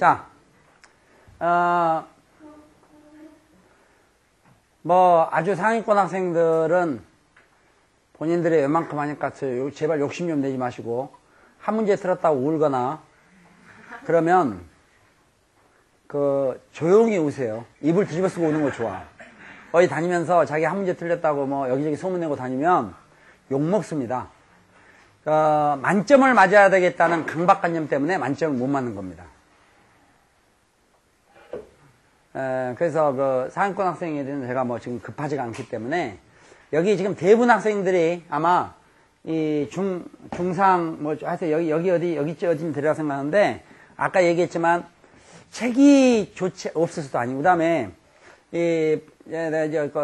자, 뭐 아주 상위권 학생들은 본인들의 웬만큼 하니까 제발 욕심 좀 내지 마시고 한 문제 틀었다고 울거나 그러면 조용히 우세요. 입을 뒤집어 쓰고 우는 거 좋아. 어디 다니면서 자기 한 문제 틀렸다고 뭐 여기저기 소문내고 다니면 욕먹습니다. 만점을 맞아야 되겠다는 강박관념 때문에 만점을 못 맞는 겁니다. 그래서 상위권 학생에 대해서는 제가 뭐 지금 급하지가 않기 때문에 여기 지금 대부분 학생들이 아마 이 중상 뭐 하여튼 여기 어디쯤 되리라 생각하는데 아까 얘기했지만 책이 없을 수도 아니고 그다음에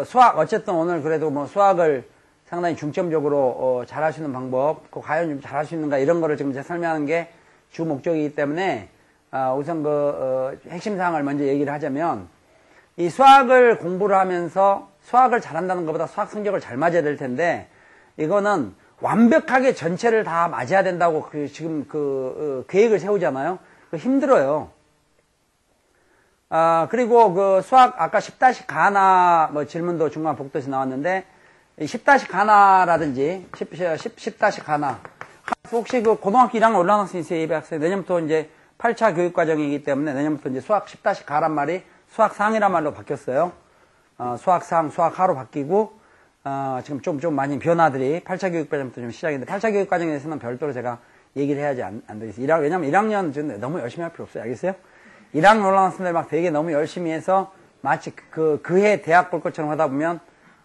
수학 어쨌든 오늘 그래도 뭐 수학을 상당히 중점적으로 잘할 수 있는 방법, 과연 좀 잘할 수 있는가 이런 거를 지금 제가 설명하는 게 주 목적이기 때문에 우선 핵심 사항을 먼저 얘기를 하자면 이 수학을 공부를 하면서 수학을 잘한다는 것보다 수학 성적을 잘 맞아야 될 텐데 이거는 완벽하게 전체를 다 맞아야 된다고 지금 계획을 세우잖아요. 힘들어요. 그리고 수학 아까 10-, 가나 뭐 질문도 중간 복도에서 나왔는데 10-, 가나라든지 10-, 가나 혹시 고등학교 1학년 올라간 학생 있어요? 예비 학생 내년부터 이제 8차 교육 과정이기 때문에 내년부터 이제 수학 10-, 가란 말이 수학상이란 말로 바뀌었어요. 수학상, 수학하로 바뀌고 지금 좀 많이 변화들이 8차 교육 과정부터 좀 시작인데 8차 교육 과정에 대해서는 별도로 제가 얘기를 해야지 안 되겠어요. 왜냐면 1학년 좀 너무 열심히 할 필요 없어요. 알겠어요? 1학년 올라간 학생들 막 되게 너무 열심히 해서 마치 그해 대학 볼 것처럼 하다 보면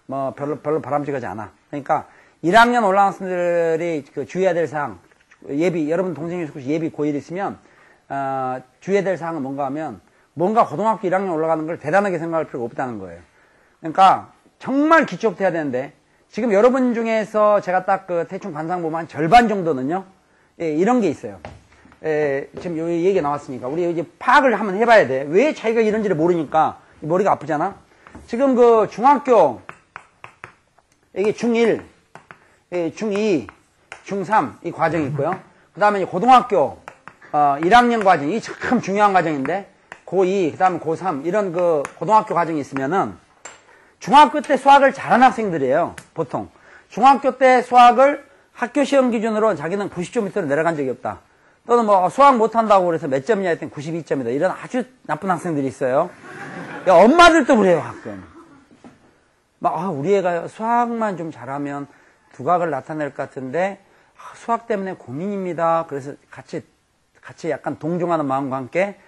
뭐 별로 바람직하지 않아. 그러니까 1학년 올라간 학생들이 주의해야 될 사항, 여러분 동생이 혹시 예비 고1 있으면 주의해야 될 사항은 뭔가 하면 뭔가 고등학교 1학년 올라가는 걸 대단하게 생각할 필요가 없다는 거예요. 그러니까 정말 기초부터 해야 되는데 지금 여러분 중에서 제가 딱 대충 관상 보면 한 절반 정도는요. 이런 게 있어요. 지금 여기 얘기가 나왔으니까 우리 이제 파악을 한번 해봐야 돼. 왜 자기가 이런지를 모르니까 머리가 아프잖아. 지금 중학교 이게 중1, 중2, 중3 이 과정이 있고요. 그 다음에 이제 고등학교 1학년 과정이 참 중요한 과정인데 고2, 그 다음에 고3 이런 고등학교 과정이 있으면은 중학교 때 수학을 잘하는 학생들이에요. 보통 중학교 때 수학을 학교 시험 기준으로 자기는 90점 밑으로 내려간 적이 없다. 또는 뭐 수학 못한다고 그래서 몇 점이냐 했더니 92점이다. 이런 아주 나쁜 학생들이 있어요. 야, 엄마들도 그래요 가끔. 우리 애가 수학만 좀 잘하면 두각을 나타낼 것 같은데 수학 때문에 고민입니다. 그래서 같이 약간 동정하는 마음과 함께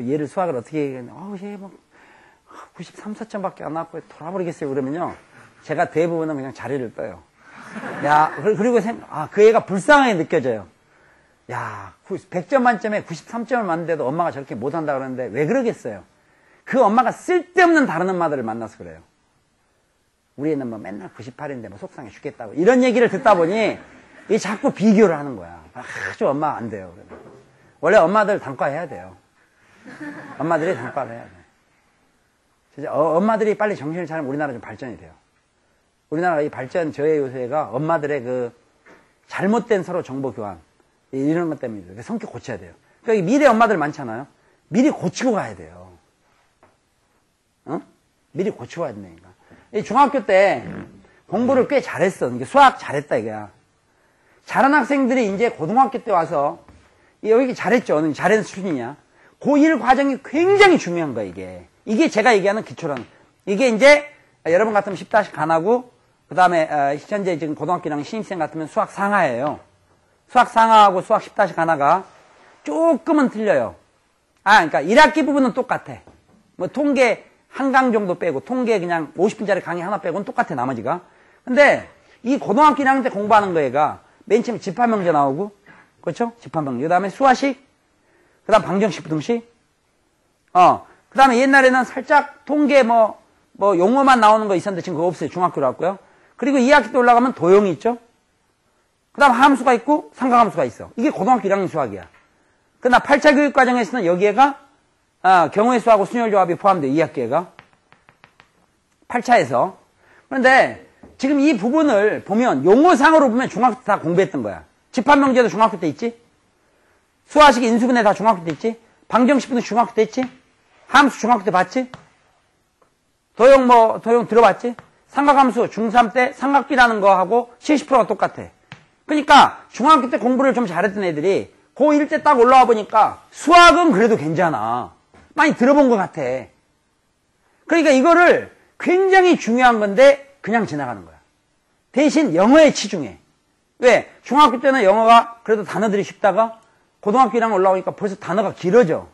얘를 수학을 어떻게 얘 뭐 93, 4점밖에 안 나왔고 돌아버리겠어요. 그러면요 제가 대부분은 그냥 자리를 떠요. 야, 그리고 그 애가 불쌍하게 느껴져요. 야, 100점 만점에 93점을 맞는데도 엄마가 저렇게 못한다 그러는데 왜 그러겠어요? 그 엄마가 쓸데없는 다른 엄마들을 만나서 그래요. 우리 애는 뭐 맨날 98인데 뭐 속상해 죽겠다고 이런 얘기를 듣다 보니 이 자꾸 비교를 하는 거야. 아주 엄마 안 돼요. 원래 엄마들 단과해야 돼요. 엄마들이 단과를 해야 돼. 진짜 엄마들이 빨리 정신을 차리면 우리나라 좀 발전이 돼요. 우리나라가 이 발전 저해 요소가 엄마들의 잘못된 서로 정보 교환 이런 것 때문이에요. 성격 고쳐야 돼요. 그러니까 미래 엄마들 많잖아요. 미리 고치고 가야 돼요. 미리 고치고 가야 된다니까. 중학교 때 공부를 꽤 잘했어. 수학 잘했다 이거야. 잘한 학생들이 이제 고등학교 때 와서 여기 잘했죠. 잘하는 수준이냐. 고1 과정이 굉장히 중요한 거야 이게 제가 얘기하는 기초라는. 이게 이제 여러분 같으면 10-, 가나고 그 다음에 현재 지금 고등학교 1학년 신입생 같으면 수학 상하예요. 수학 상하하고 수학 10-, 가나가 조금은 틀려요. 그러니까 1학기 부분은 똑같아. 뭐 통계 한 강 정도 빼고 통계 그냥 50분짜리 강의 하나 빼고는 똑같아 나머지가. 근데 이 고등학교 1학년 때 공부하는 거가 맨 처음에 집합명제 나오고 그렇죠? 집합명제. 그 다음에 수화식, 그 다음 방정식, 부등식. 그 다음에 옛날에는 살짝 통계 뭐 용어만 나오는 거 있었는데 지금 그거 없어요. 중학교로 왔고요. 그리고 2학기 때 올라가면 도형이 있죠? 그 다음 함수가 있고 삼각함수가 있어. 이게 고등학교 1학년 수학이야. 그러나 8차 교육 과정에서는 여기에가 경우의 수하고 순열 조합이 포함돼요. 2학기에가. 8차에서. 그런데 지금 이 부분을 보면 용어상으로 보면 중학교 때 다 공부했던 거야. 집합명제도 중학교 때 있지? 수화식 인수분해 다 중학교 때 있지? 방정식분도 중학교 때 했지? 함수 중학교 때 봤지? 도형 들어봤지? 삼각함수 중3 때 삼각비라는 거하고 70%가 똑같아. 그러니까 중학교 때 공부를 좀 잘했던 애들이 고1 때 딱 올라와 보니까 수학은 그래도 괜찮아. 많이 들어본 것 같아. 그러니까 이거를 굉장히 중요한 건데 그냥 지나가는 거야. 대신 영어에 치중해. 왜? 중학교 때는 영어가 그래도 단어들이 쉽다가 고등학교 1학년 올라오니까 벌써 단어가 길어져.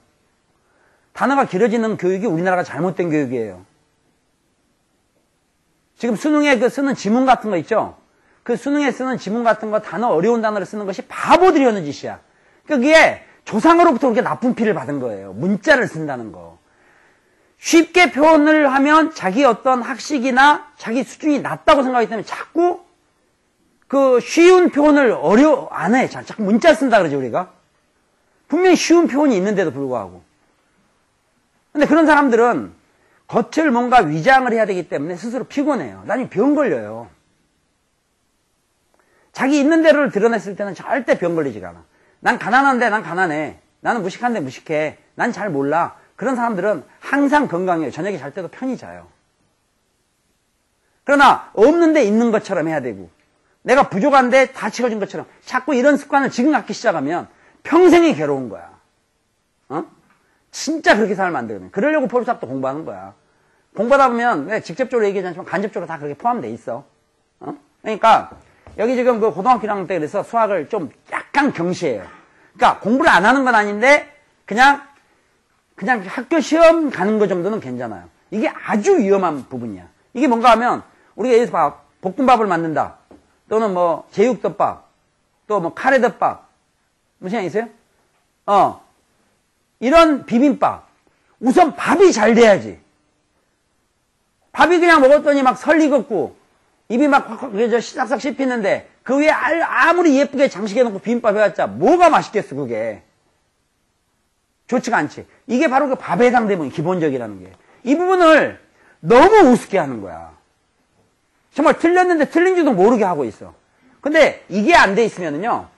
단어가 길어지는 교육이 우리나라가 잘못된 교육이에요. 지금 수능에 쓰는 지문 같은 거 있죠? 그 수능에 쓰는 지문 같은 거 단어 어려운 단어를 쓰는 것이 바보들이 하는 짓이야. 그게 조상으로부터 그렇게 나쁜 피를 받은 거예요. 문자를 쓴다는 거. 쉽게 표현을 하면 자기 어떤 학식이나 자기 수준이 낮다고 생각하기 때문에 자꾸 그 쉬운 표현을 안 해. 자꾸 문자 쓴다 그러죠, 우리가. 분명히 쉬운 표현이 있는데도 불구하고. 근데 그런 사람들은 겉을 뭔가 위장을 해야 되기 때문에 스스로 피곤해요. 나중에 병 걸려요. 자기 있는 대로를 드러냈을 때는 절대 병 걸리지가 않아. 난 가난한데 난 가난해. 나는 무식한데 무식해. 난 잘 몰라. 그런 사람들은 항상 건강해요. 저녁에 잘 때도 편히 자요. 그러나 없는데 있는 것처럼 해야 되고 내가 부족한데 다 채워준 것처럼 자꾸 이런 습관을 지금 갖기 시작하면 평생이 괴로운 거야. 어? 진짜 그렇게 살면 안 되거든. 그러려고 폴수학도 공부하는 거야. 공부하다 보면 내가 직접적으로 얘기하지 않지만 간접적으로 다 그렇게 포함되어 있어. 어? 그러니까 여기 지금 그 고등학교 1학년 때 그래서 수학을 좀 약간 경시해요. 그러니까 공부를 안 하는 건 아닌데 그냥 학교 시험 가는 거 정도는 괜찮아요. 이게 아주 위험한 부분이야. 이게 뭔가 하면 우리가 예를 들어서 볶음밥을 만든다. 또는 뭐 제육덮밥, 또 뭐 카레덮밥, 무슨 생각 있어요? 이런 비빔밥. 우선 밥이 잘 돼야지. 밥이 그냥 먹었더니 막 설익었고 입이 막 싹싹 씹히는데 그 위에 아무리 예쁘게 장식해놓고 비빔밥 해봤자 뭐가 맛있겠어 그게. 좋지가 않지. 이게 바로 그 밥에 해당되는 기본적이라는 게. 이 부분을 너무 우습게 하는 거야. 정말 틀렸는데 틀린지도 모르게 하고 있어. 근데 이게 안 돼 있으면은요.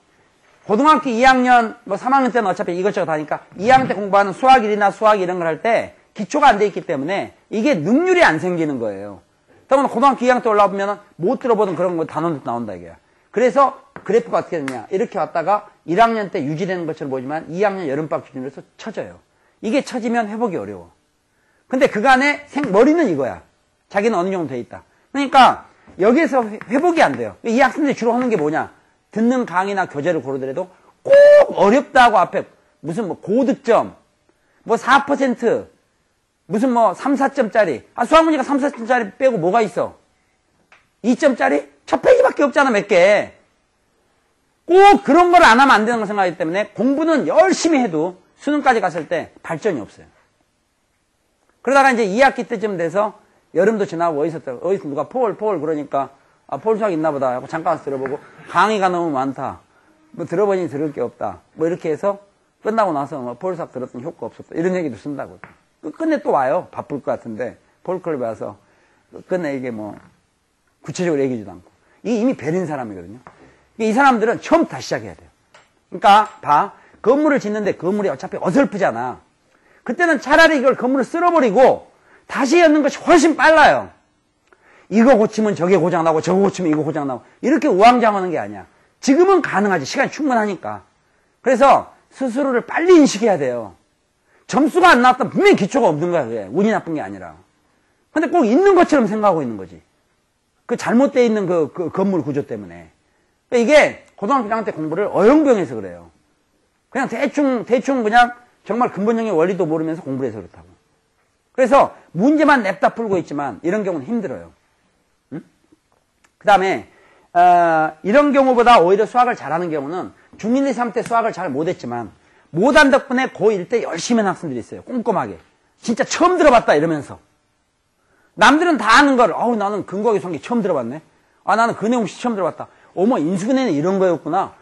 고등학교 2학년, 뭐 3학년 때는 어차피 이것저것 하니까 2학년 때 공부하는 수학 1이나 수학 이런 걸 할 때 기초가 안 돼 있기 때문에 이게 능률이 안 생기는 거예요. 그러면 고등학교 2학년 때 올라오면 못 들어보던 그런 거 단어도 나온다 이게야. 그래서 그래프가 어떻게 되냐. 이렇게 왔다가 1학년 때 유지되는 것처럼 보이지만 2학년 여름방학 기준으로 해서 쳐져요. 이게 쳐지면 회복이 어려워. 근데 그간의 머리는 이거야. 자기는 어느 정도 돼 있다. 그러니까 여기에서 회복이 안 돼요. 이 학생들이 주로 하는 게 뭐냐. 듣는 강의나 교재를 고르더라도 꼭 어렵다고 앞에 무슨 뭐 고득점, 뭐 4%, 무슨 뭐 3, 4점짜리. 수학 문제가 3, 4점짜리 빼고 뭐가 있어? 2점짜리? 첫 페이지밖에 없잖아, 몇 개. 꼭 그런 걸 안 하면 안 되는 걸 생각하기 때문에 공부는 열심히 해도 수능까지 갔을 때 발전이 없어요. 그러다가 이제 2학기 때쯤 돼서 여름도 지나고 어디서 누가 폴 그러니까 폴 수학 있나 보다 하고 잠깐 와서 들어보고 강의가 너무 많다. 뭐 들어보니 들을 게 없다. 뭐 이렇게 해서 끝나고 나서 뭐 폴 수학 들었더니 효과 없었다. 이런 얘기도 쓴다고. 끝내 또 와요. 바쁠 것 같은데 폴클럽에 와서 끝내 이게 뭐 구체적으로 얘기하지도 않고. 이게 이미 베린 사람이거든요. 이 사람들은 처음부터 다시 시작해야 돼요. 그러니까 건물을 짓는데 건물이 어차피 어설프잖아. 그때는 차라리 이걸 건물을 쓸어버리고 다시 엮는 것이 훨씬 빨라요. 이거 고치면 저게 고장나고 저거 고치면 이거 고장나고 이렇게 우왕좌왕하는 게 아니야. 지금은 가능하지. 시간이 충분하니까. 그래서 스스로를 빨리 인식해야 돼요. 점수가 안 나왔다면 분명히 기초가 없는 거야. 그게. 운이 나쁜 게 아니라. 근데 꼭 있는 것처럼 생각하고 있는 거지. 그 잘못되어 있는 그 건물 구조 때문에. 그러니까 이게 고등학교 1학년 때 공부를 어영부영해서 그래요. 그냥 대충 그냥 정말 근본적인 원리도 모르면서 공부를 해서 그렇다고. 그래서 문제만 냅다 풀고 있지만 이런 경우는 힘들어요. 응? 그 다음에 이런 경우보다 오히려 수학을 잘하는 경우는 중1, 2, 3 때 수학을 잘 못했지만 못한 덕분에 고1 때 열심히 하는 학생들이 있어요. 꼼꼼하게. 진짜 처음 들어봤다 이러면서. 남들은 다 아는 걸 나는 근거하기 수학이 처음 들어봤네. 나는 그 내용 처음 들어봤다. 어머 인수분해는 이런 거였구나.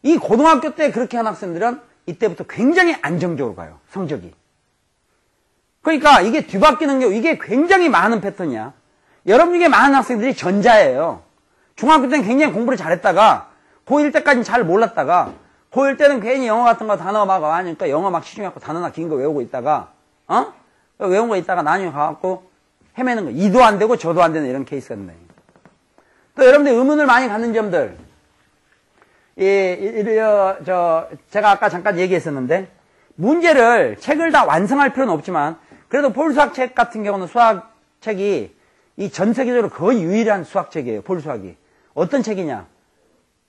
이 고등학교 때 그렇게 한 학생들은 이때부터 굉장히 안정적으로 가요. 성적이. 그러니까 이게 뒤바뀌는 경우 이게 굉장히 많은 패턴이야. 여러분 중에 많은 학생들이 전자예요. 중학교 때는 굉장히 공부를 잘했다가 고1 때까지는 잘 몰랐다가 고1 때는 괜히 영어 같은 거 단어 막 하니까 영어 막 시중해갖고 단어나 긴 거 외우고 있다가, 외운 거 있다가 나중에 가갖고 헤매는 거. 이도 안 되고 저도 안 되는 이런 케이스가 있네. 또 여러분들 의문을 많이 갖는 점들. 제가 아까 잠깐 얘기했었는데, 문제를, 책을 다 완성할 필요는 없지만, 그래도 폴수학 책 같은 경우는 수학책이 이 전 세계적으로 거의 유일한 수학책이에요, 폴수학이. 어떤 책이냐?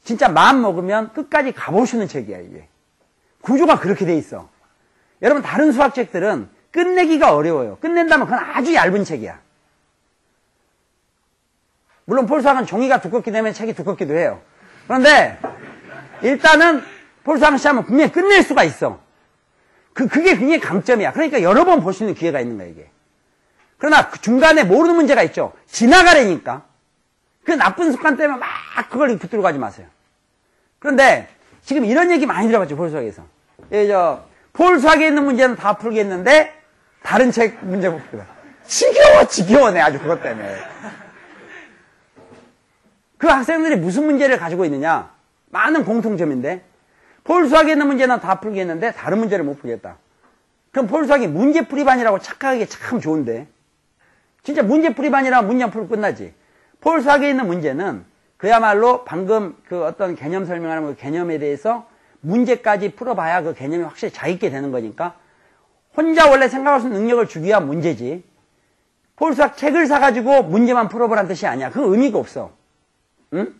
진짜 마음 먹으면 끝까지 가볼 수 있는 책이야, 이게. 구조가 그렇게 돼 있어. 여러분, 다른 수학책들은 끝내기가 어려워요. 끝낸다면 그건 아주 얇은 책이야. 물론 폴수학은 종이가 두껍기 때문에 책이 두껍기도 해요. 그런데 일단은 폴수학을 시작하면 분명히 끝낼 수가 있어. 그게 굉장히 강점이야. 그러니까 여러 번 볼 수 있는 기회가 있는 거야, 이게. 그러나 그 중간에 모르는 문제가 있죠. 지나가려니까. 그 나쁜 습관 때문에 막 그걸 붙들고 가지 마세요. 그런데 지금 이런 얘기 많이 들어봤죠, 폴수학에서. 폴수학에 있는 문제는 다 풀겠는데 다른 책 문제 못 풀어. 지겨워네, 아주 그것 때문에. 그 학생들이 무슨 문제를 가지고 있느냐? 많은 공통점인데, 폴수학에 있는 문제는 다 풀겠는데 다른 문제를 못 풀겠다. 그럼 폴수학이 문제풀이반이라고 착각하기 참 좋은데, 진짜 문제풀이반이라면 문제만 풀고 끝나지. 폴수학에 있는 문제는 그야말로 방금 그 어떤 개념 설명하는 그 개념에 대해서 문제까지 풀어봐야 그 개념이 확실히 자있게 되는 거니까, 혼자 원래 생각할 수 있는 능력을 주기 위한 문제지, 폴수학 책을 사가지고 문제만 풀어보라는 뜻이 아니야. 그 의미가 없어. 응?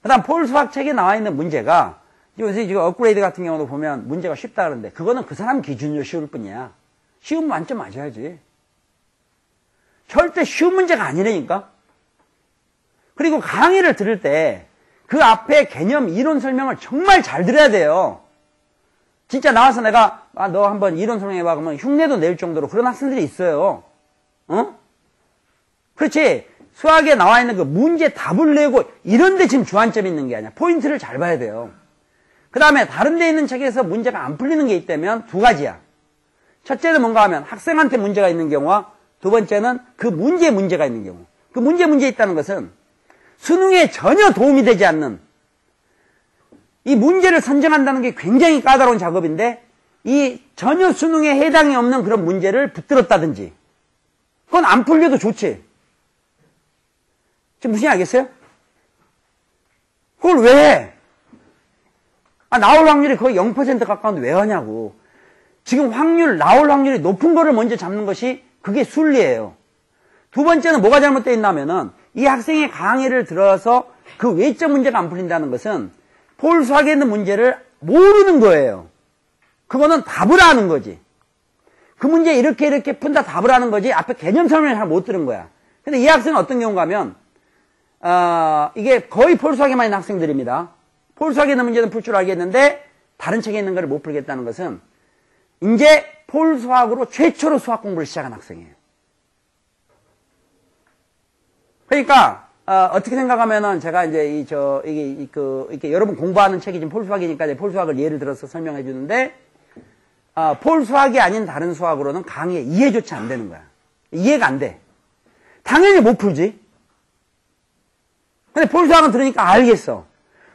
그 다음 폴수학 책에 나와 있는 문제가, 요새 지금 업그레이드 같은 경우도 보면 문제가 쉽다 그러는데, 그거는 그 사람 기준으로 쉬울 뿐이야. 쉬운 만점 맞아야지. 절대 쉬운 문제가 아니라니까? 그리고 강의를 들을 때 그 앞에 개념 이론 설명을 정말 잘 들어야 돼요. 진짜 나와서 내가 너 한번 이론 설명해봐 그러면 흉내도 낼 정도로 그런 학생들이 있어요. 그렇지. 수학에 나와 있는 그 문제 답을 내고 이런 데 지금 주안점이 있는 게 아니야. 포인트를 잘 봐야 돼요. 그 다음에 다른 데 있는 책에서 문제가 안 풀리는 게 있다면 두 가지야. 첫째는 뭔가 하면 학생한테 문제가 있는 경우와 두 번째는 그 문제에 문제가 있는 경우. 그 문제에 있다는 것은 수능에 전혀 도움이 되지 않는, 이 문제를 선정한다는 게 굉장히 까다로운 작업인데 이 전혀 수능에 해당이 없는 그런 문제를 붙들었다든지, 그건 안 풀려도 좋지. 지금 무슨 알겠어요? 그걸 왜 해? 나올 확률이 거의 0% 가까운데 왜 하냐고. 지금 나올 확률이 높은 거를 먼저 잡는 것이 그게 순리예요. 두 번째는 뭐가 잘못되어 있냐면은, 이 학생의 강의를 들어서 그 외적 문제가 안 풀린다는 것은 폴수학에 있는 문제를 모르는 거예요. 그거는 답을 하는 거지. 그 문제 이렇게 푼다 답을 하는 거지, 앞에 개념 설명을 잘 못 들은 거야. 근데 이 학생은 어떤 경우가 하면, 이게 거의 폴수학에만 있는 학생들입니다. 폴수학에 있는 문제는 풀 줄 알겠는데 다른 책에 있는 걸 못 풀겠다는 것은 이제 폴수학으로 최초로 수학 공부를 시작한 학생이에요. 그러니까 어떻게 생각하면은, 제가 이제 이게 여러분 공부하는 책이 지금 폴수학이니까 이제 폴수학을 예를 들어서 설명해 주는데, 폴수학이 아닌 다른 수학으로는 강의에 이해조차 안 되는 거야. 이해가 안 돼. 당연히 못 풀지. 근데 폴수학은 들으니까 알겠어.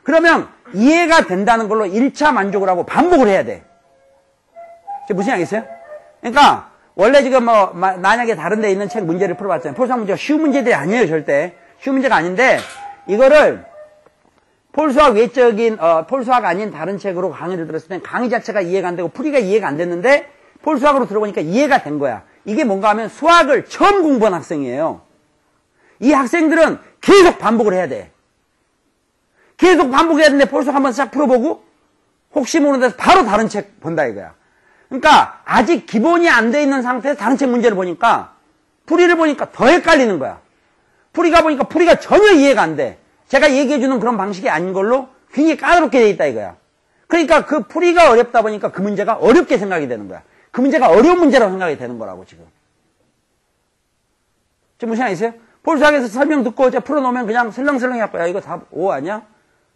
그러면 이해가 된다는 걸로 1차 만족을 하고 반복을 해야 돼. 무슨 얘기겠어요? 그러니까 원래 지금 만약에 다른 데 있는 책 문제를 풀어봤잖아요. 폴수학 문제가 쉬운 문제들이 아니에요, 절대. 쉬운 문제가 아닌데, 이거를 폴수학 외적인, 폴수학 아닌 다른 책으로 강의를 들었을 땐 강의 자체가 이해가 안 되고 풀이가 이해가 안 됐는데, 폴수학으로 들어보니까 이해가 된 거야. 이게 뭔가 하면 수학을 처음 공부한 학생이에요. 이 학생들은 계속 반복을 해야 돼. 계속 반복해야 되는데 폴수학 한번 싹 풀어보고, 혹시 모르는 데서 바로 다른 책 본다 이거야. 그러니까 아직 기본이 안 돼 있는 상태에서 다른 책 문제를 보니까, 풀이를 보니까 더 헷갈리는 거야. 풀이가 보니까 풀이가 전혀 이해가 안 돼. 제가 얘기해주는 그런 방식이 아닌 걸로 굉장히 까다롭게 돼 있다 이거야. 그러니까 그 풀이가 어렵다 보니까 그 문제가 어렵게 생각이 되는 거야. 그 문제가 어려운 문제라고 생각이 되는 거라고 지금. 지금 무슨 말이 있어요? 폴수학에서 설명 듣고 이제 풀어놓으면 그냥 슬렁슬렁 해갖고, 야 이거 답 O 아니야?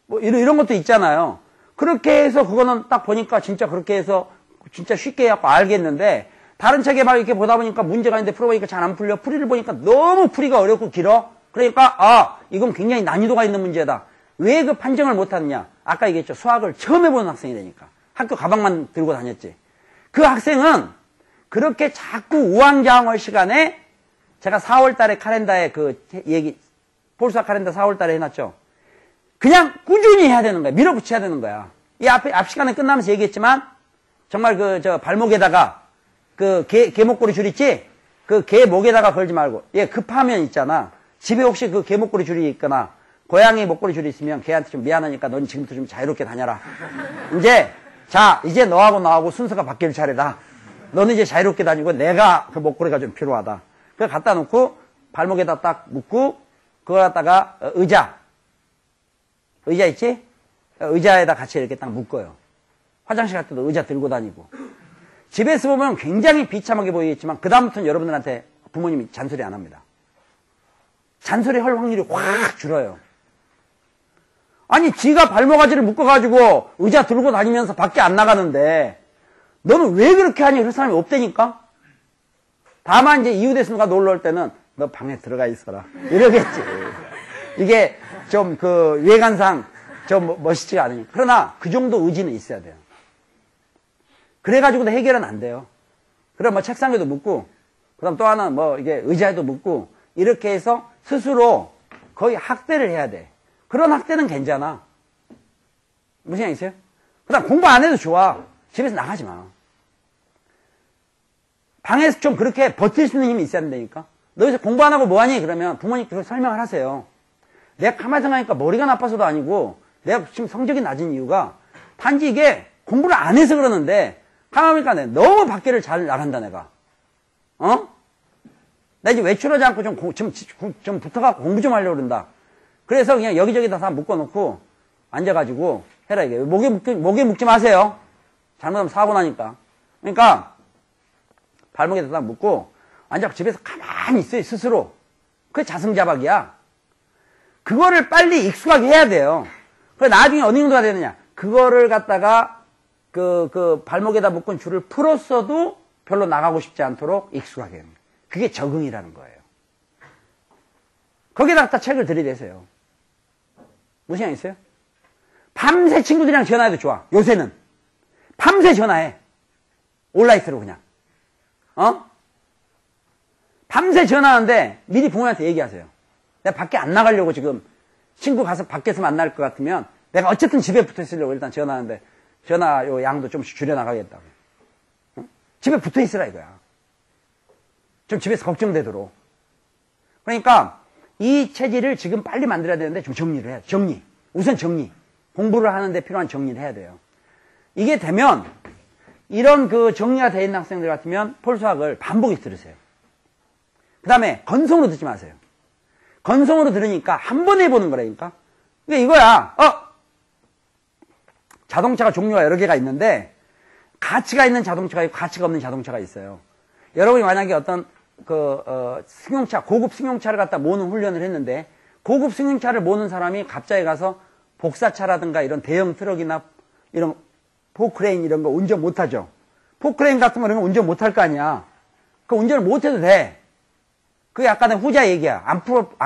뭐 이런 것도 있잖아요. 그렇게 해서 그거는 딱 보니까 진짜 그렇게 해서 진짜 쉽게 해갖고 알겠는데, 다른 책에 막 이렇게 보다 보니까 문제가 있는데 풀어보니까 잘 안 풀려. 풀이를 보니까 너무 풀이가 어렵고 길어. 그러니까 이건 굉장히 난이도가 있는 문제다. 왜 그 판정을 못하느냐? 아까 얘기했죠. 수학을 처음 해보는 학생이 되니까. 학교 가방만 들고 다녔지. 그 학생은 그렇게 자꾸 우왕좌왕할 시간에 제가 4월 달에 카렌다에 그 얘기, 폴수학 카렌다 4월 달에 해놨죠. 그냥 꾸준히 해야 되는 거야. 밀어붙여야 되는 거야. 이 앞 시간에 끝나면서 얘기했지만 정말 발목에다가 개 목걸이 줄 있지? 그 개 목에다가 걸지 말고. 얘 급하면 있잖아. 집에 혹시 그 개 목걸이 줄이 있거나 고양이 목걸이 줄이 있으면 걔한테 좀 미안하니까 넌 지금부터 좀 자유롭게 다녀라. 이제 너하고 나하고 순서가 바뀔 차례다. 너는 이제 자유롭게 다니고 내가 그 목걸이가 좀 필요하다. 그걸 갖다 놓고 발목에다 딱 묶고 그걸 갖다가 의자 있지? 의자에다 같이 이렇게 딱 묶어요. 화장실 갈 때도 의자 들고 다니고. 집에서 보면 굉장히 비참하게 보이겠지만 그다음부터는 여러분들한테 부모님이 잔소리 안 합니다. 잔소리 할 확률이 확 줄어요. 아니 지가 발목아지를 묶어가지고 의자 들고 다니면서 밖에 안 나가는데 너는 왜 그렇게 하니? 그럴 사람이 없다니까. 다만 이제 이웃에서 누가 놀러 올 때는 너 방에 들어가 있어라 이러겠지. 이게 좀 외관상 좀 멋있지가 않으니까. 그러나 그 정도 의지는 있어야 돼요. 그래가지고도 해결은 안 돼요. 그럼 뭐 책상에도 묶고, 그다음 또 하나는 뭐 이게 의자에도 묶고, 이렇게 해서 스스로 거의 학대를 해야 돼. 그런 학대는 괜찮아. 무슨 생각 있어요? 그다음 공부 안 해도 좋아. 집에서 나가지 마. 방에서 좀 그렇게 버틸 수 있는 힘이 있어야 된다니까. 너 여기서 공부 안 하고 뭐하니? 그러면 부모님께 그걸 설명을 하세요. 내가 가만히 생각하니까 머리가 나빠서도 아니고 내가 지금 성적이 낮은 이유가 단지 이게 공부를 안 해서 그러는데 가만히 보니까 너무 밖에를 잘 나간다 내가. 나 이제 외출하지 않고 좀 붙어갖고 공부 좀 하려고 그런다. 그래서 그냥 여기저기다 다 묶어놓고 앉아가지고 해라 이게. 목에 묶지 마세요. 잘못하면 사고 나니까. 그러니까 발목에다 딱 묶고 앉아서 집에서 가만히 있어요 스스로. 그게 자승자박이야. 그거를 빨리 익숙하게 해야 돼요. 그래 나중에 어느 정도가 되느냐. 그거를 갖다가 발목에다 묶은 줄을 풀었어도 별로 나가고 싶지 않도록 익숙하게 합니다. 그게 적응이라는 거예요. 거기에다 갖다 책을 들이대세요. 무슨 생각 있어요? 밤새 친구들이랑 전화해도 좋아. 요새는. 밤새 전화해. 온라인으로 그냥. 밤새 전화하는데 미리 부모님한테 얘기하세요. 내가 밖에 안 나가려고 지금 친구 가서 밖에서 만날 것 같으면 내가 어쨌든 집에 붙어 있으려고 일단 전화하는데 전화 양도 좀 줄여나가겠다고. 집에 붙어 있으라 이거야. 좀 집에서 걱정되도록. 그러니까 이 체질을 지금 빨리 만들어야 되는데 좀 정리를 해야 돼. 정리. 우선 정리. 공부를 하는데 필요한 정리를 해야 돼요. 이게 되면 이런 정리가 되어 있는 학생들 같으면 폴수학을 반복해서 들으세요. 그 다음에 건성으로 듣지 마세요. 건성으로 들으니까 한 번 해보는 거라니까. 그러니까 이거야. 자동차가 종류가 여러 개가 있는데 가치가 있는 자동차가 있고 가치가 없는 자동차가 있어요. 여러분이 만약에 어떤 승용차, 고급 승용차를 갖다 모는 훈련을 했는데 고급 승용차를 모는 사람이 갑자기 가서 복사차라든가 이런 대형 트럭이나 이런 포크레인 이런 거 운전 못하죠. 포크레인 같은 거 이런 거 운전 못할 거 아니야. 그 운전을 못해도 돼. 그게 아까는 후자 얘기야. 안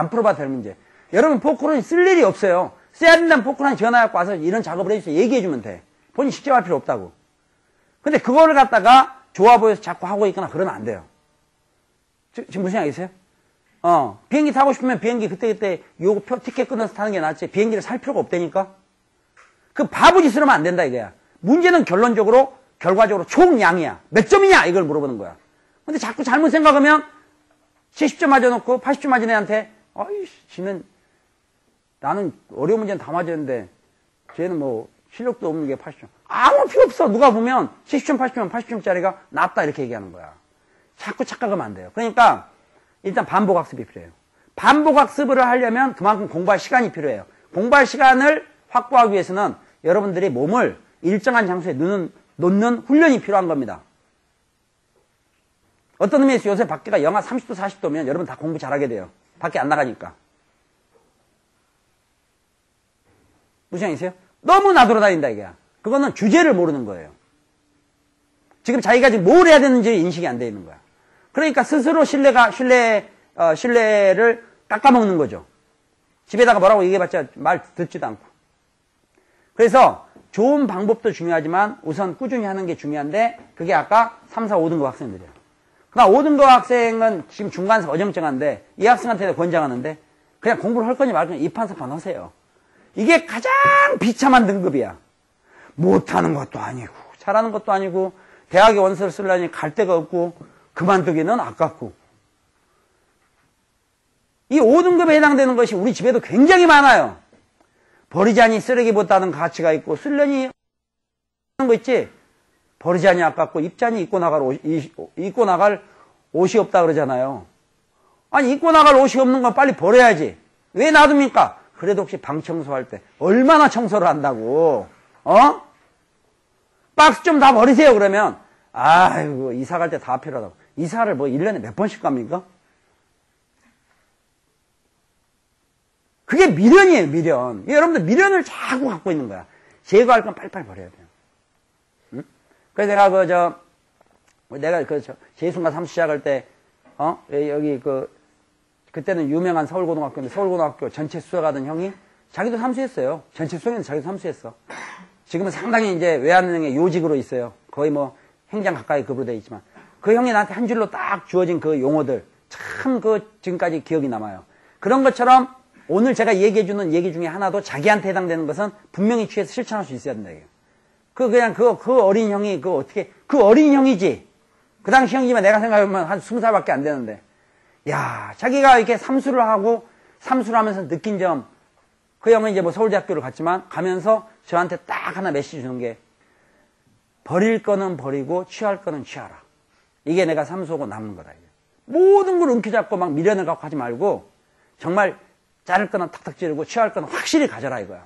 풀어봐도 될 문제. 여러분 포크레인 쓸 일이 없어요. 써야 된다면 포크레인 전화해갖고 와서 이런 작업을 해주세요. 얘기해주면 돼. 본인 직접 할 필요 없다고. 근데 그거를 갖다가 좋아 보여서 자꾸 하고 있거나 그러면 안 돼요. 지금 무슨 생각이세요? 비행기 타고 싶으면 비행기 그때 요거 티켓 끊어서 타는 게 낫지. 비행기를 살 필요가 없다니까? 그 바보짓을 하면 안 된다 이거야. 문제는 결과적으로 총량이야. 몇 점이냐? 이걸 물어보는 거야. 근데 자꾸 잘못 생각하면 70점 맞아놓고 80점 맞은 애한테 지는 나는 어려운 문제는 다 맞았는데 쟤는 뭐 실력도 없는 게 80점. 아무 필요 없어. 누가 보면 70점, 80점, 80점짜리가 낫다 이렇게 얘기하는 거야. 자꾸 착각하면 안 돼요. 그러니까 일단 반복학습이 필요해요. 반복학습을 하려면 그만큼 공부할 시간이 필요해요. 공부할 시간을 확보하기 위해서는 여러분들이 몸을 일정한 장소에 놓는 훈련이 필요한 겁니다. 어떤 의미에서 요새 밖에가 영하 30도, 40도면 여러분 다 공부 잘하게 돼요. 밖에 안 나가니까. 무슨 생각이세요? 너무 나돌아다닌다 이게야. 그거는 주제를 모르는 거예요. 지금 자기가 지금 뭘 해야 되는지 인식이 안 돼 있는 거야. 그러니까 스스로 신뢰를 깎아먹는 거죠. 집에다가 뭐라고 얘기해봤자 말 듣지도 않고. 그래서 좋은 방법도 중요하지만 우선 꾸준히 하는 게 중요한데 그게 아까 3, 4, 5등급 학생들이에요. 그러나 5등급 학생은 지금 중간에서 어정쩡한데 이 학생한테 권장하는데 그냥 공부를 할 거니 말 거니 입한사판 하세요. 이게 가장 비참한 등급이야. 못하는 것도 아니고 잘하는 것도 아니고 대학에 원서를 쓰려니 갈 데가 없고 그만두기는 아깝고 이 5등급에 해당되는 것이 우리 집에도 굉장히 많아요. 버리자니 쓰레기보다는 가치가 있고 쓰려니 하는 거 있지. 버리자니 아깝고 입자니 입고 나갈 옷이 없다 그러잖아요. 아니 입고 나갈 옷이 없는 건 빨리 버려야지. 왜 놔둡니까? 그래도 혹시 방 청소할 때 얼마나 청소를 한다고. 박스 좀 다 버리세요 그러면 아이고 이사 갈 때 다 필요하다고. 이사를 뭐 1년에 몇 번씩 갑니까? 그게 미련이에요, 미련. 여러분들 미련을 자꾸 갖고 있는 거야. 제거할 건 빨리빨리 버려야 돼요. 응? 그래서 내가 재수가 삼수 시작할 때, 여기 그때는 유명한 서울고등학교인데 서울고등학교 전체 수석하던 형이 자기도 삼수했어요. 전체 수석인데 자기도 삼수했어. 지금은 상당히 이제 외환은행의 요직으로 있어요. 거의 뭐 행장 가까이 급으로 돼 있지만. 그 형이 나한테 한 줄로 딱 주어진 그 용어들. 참 지금까지 기억이 남아요. 그런 것처럼 오늘 제가 얘기해주는 얘기 중에 하나도 자기한테 해당되는 것은 분명히 취해서 실천할 수 있어야 된다. 그 어린 형이, 그 어린 형이지. 그 당시 형이면 내가 생각해보면 한 20살밖에 안 되는데. 야, 자기가 이렇게 삼수를 하면서 느낀 점, 그 형은 이제 뭐 서울대학교를 갔지만 가면서 저한테 딱 하나 메시지 주는 게, 버릴 거는 버리고 취할 거는 취하라. 이게 내가 삼수하고 남는 거다. 이게. 모든 걸 움켜잡고 막 미련을 갖고 하지 말고, 정말 자를 거는 탁탁 지르고 취할 거는 확실히 가져라 이거야.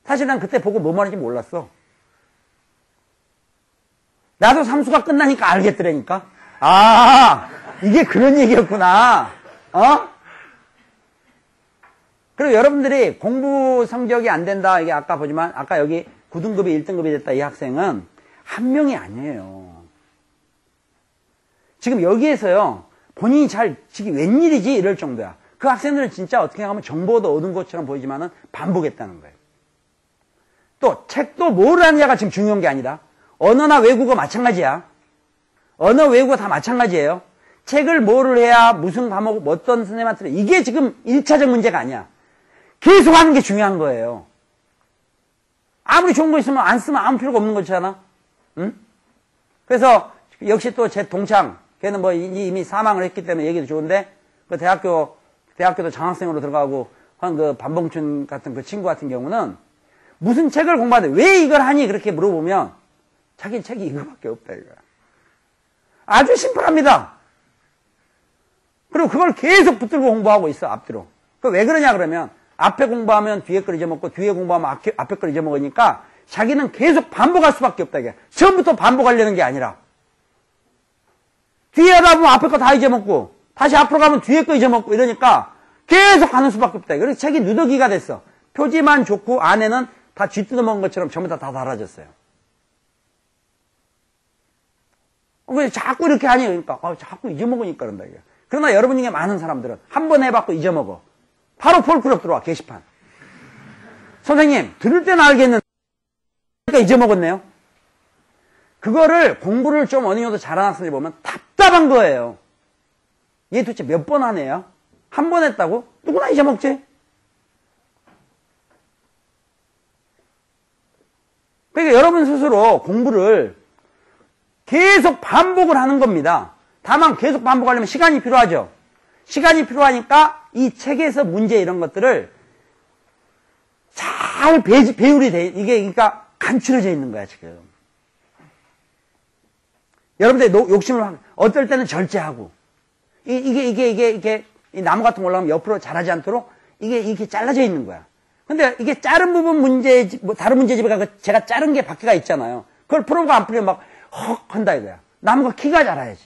사실 난 그때 보고 뭐 말인지 몰랐어. 나도 삼수가 끝나니까 알겠더라니까. 아, 이게 그런 얘기였구나. 그리고 여러분들이 공부 성적이 안 된다. 이게 아까 보지만 아까 여기 9등급이 1등급이 됐다. 이 학생은 한 명이 아니에요. 지금 여기에서요. 본인이 지금 웬일이지 이럴 정도야. 그 학생들은 진짜 어떻게 하면 정보도 얻은 것처럼 보이지만은 반복했다는 거예요. 또 책도 뭘 하느냐가 지금 중요한 게 아니라 언어나 외국어 마찬가지야. 언어 외국어 다 마찬가지예요. 책을 뭐를 해야 무슨 과목 어떤 선생님한테 이게 지금 1차적 문제가 아니야. 계속 하는 게 중요한 거예요. 아무리 좋은 거 있으면 안 쓰면 아무 필요가 없는 거잖아. 응? 그래서 역시 또 제 동창 걔는 뭐 이미 사망을 했기 때문에 얘기도 좋은데 그 대학교도 장학생으로 들어가고 한 그 반봉춘 같은 그 친구 같은 경우는 무슨 책을 공부하는데 왜 이걸 하니 그렇게 물어보면 자기는 책이 이거밖에 없다 이거야. 아주 심플합니다. 그리고 그걸 계속 붙들고 공부하고 있어 앞뒤로. 그 왜 그러냐 그러면 앞에 공부하면 뒤에 걸 잊어먹고 뒤에 공부하면 앞에 걸 잊어먹으니까 자기는 계속 반복할 수밖에 없다 이게. 처음부터 반복하려는 게 아니라 뒤에 하다 보면 앞에 거 다 잊어먹고 다시 앞으로 가면 뒤에 거 잊어먹고 이러니까 계속 하는 수밖에 없다. 그래서 책이 누더기가 됐어. 표지만 좋고 안에는 다 쥐 뜯어먹은 것처럼 전부 다 달아졌어요. 왜 자꾸 이렇게 하니? 그러니까 자꾸 잊어먹으니까 그런다. 이게. 그러나 여러분 중에 많은 사람들은 한 번 해봤고 잊어먹어. 바로 폴클럽 들어와 게시판. 선생님 들을 때는 알겠는데 잊어먹었네요. 그거를 공부를 좀 어느 정도 잘하는 학생들 보면 답답한 거예요. 얘 도대체 몇 번 하네요? 한 번 했다고? 누구나 잊어먹지? 그러니까 여러분 스스로 공부를 계속 반복을 하는 겁니다. 다만 계속 반복하려면 시간이 필요하죠. 시간이 필요하니까 이 책에서 문제 이런 것들을 잘 배율이 돼. 이게 그러니까 간추려져 있는 거야 지금. 여러분들 욕심을 어떨 때는 절제하고 이게 이 나무 같은 거 올라가면 옆으로 자라지 않도록 이게 잘라져 있는 거야. 근데 이게 자른 부분 문제 뭐 다른 문제집에 가서 제가 자른 게 밖에가 있잖아요. 그걸 풀어보고 안 풀면 막 헉 한다 이거야. 나무가 키가 자라야지.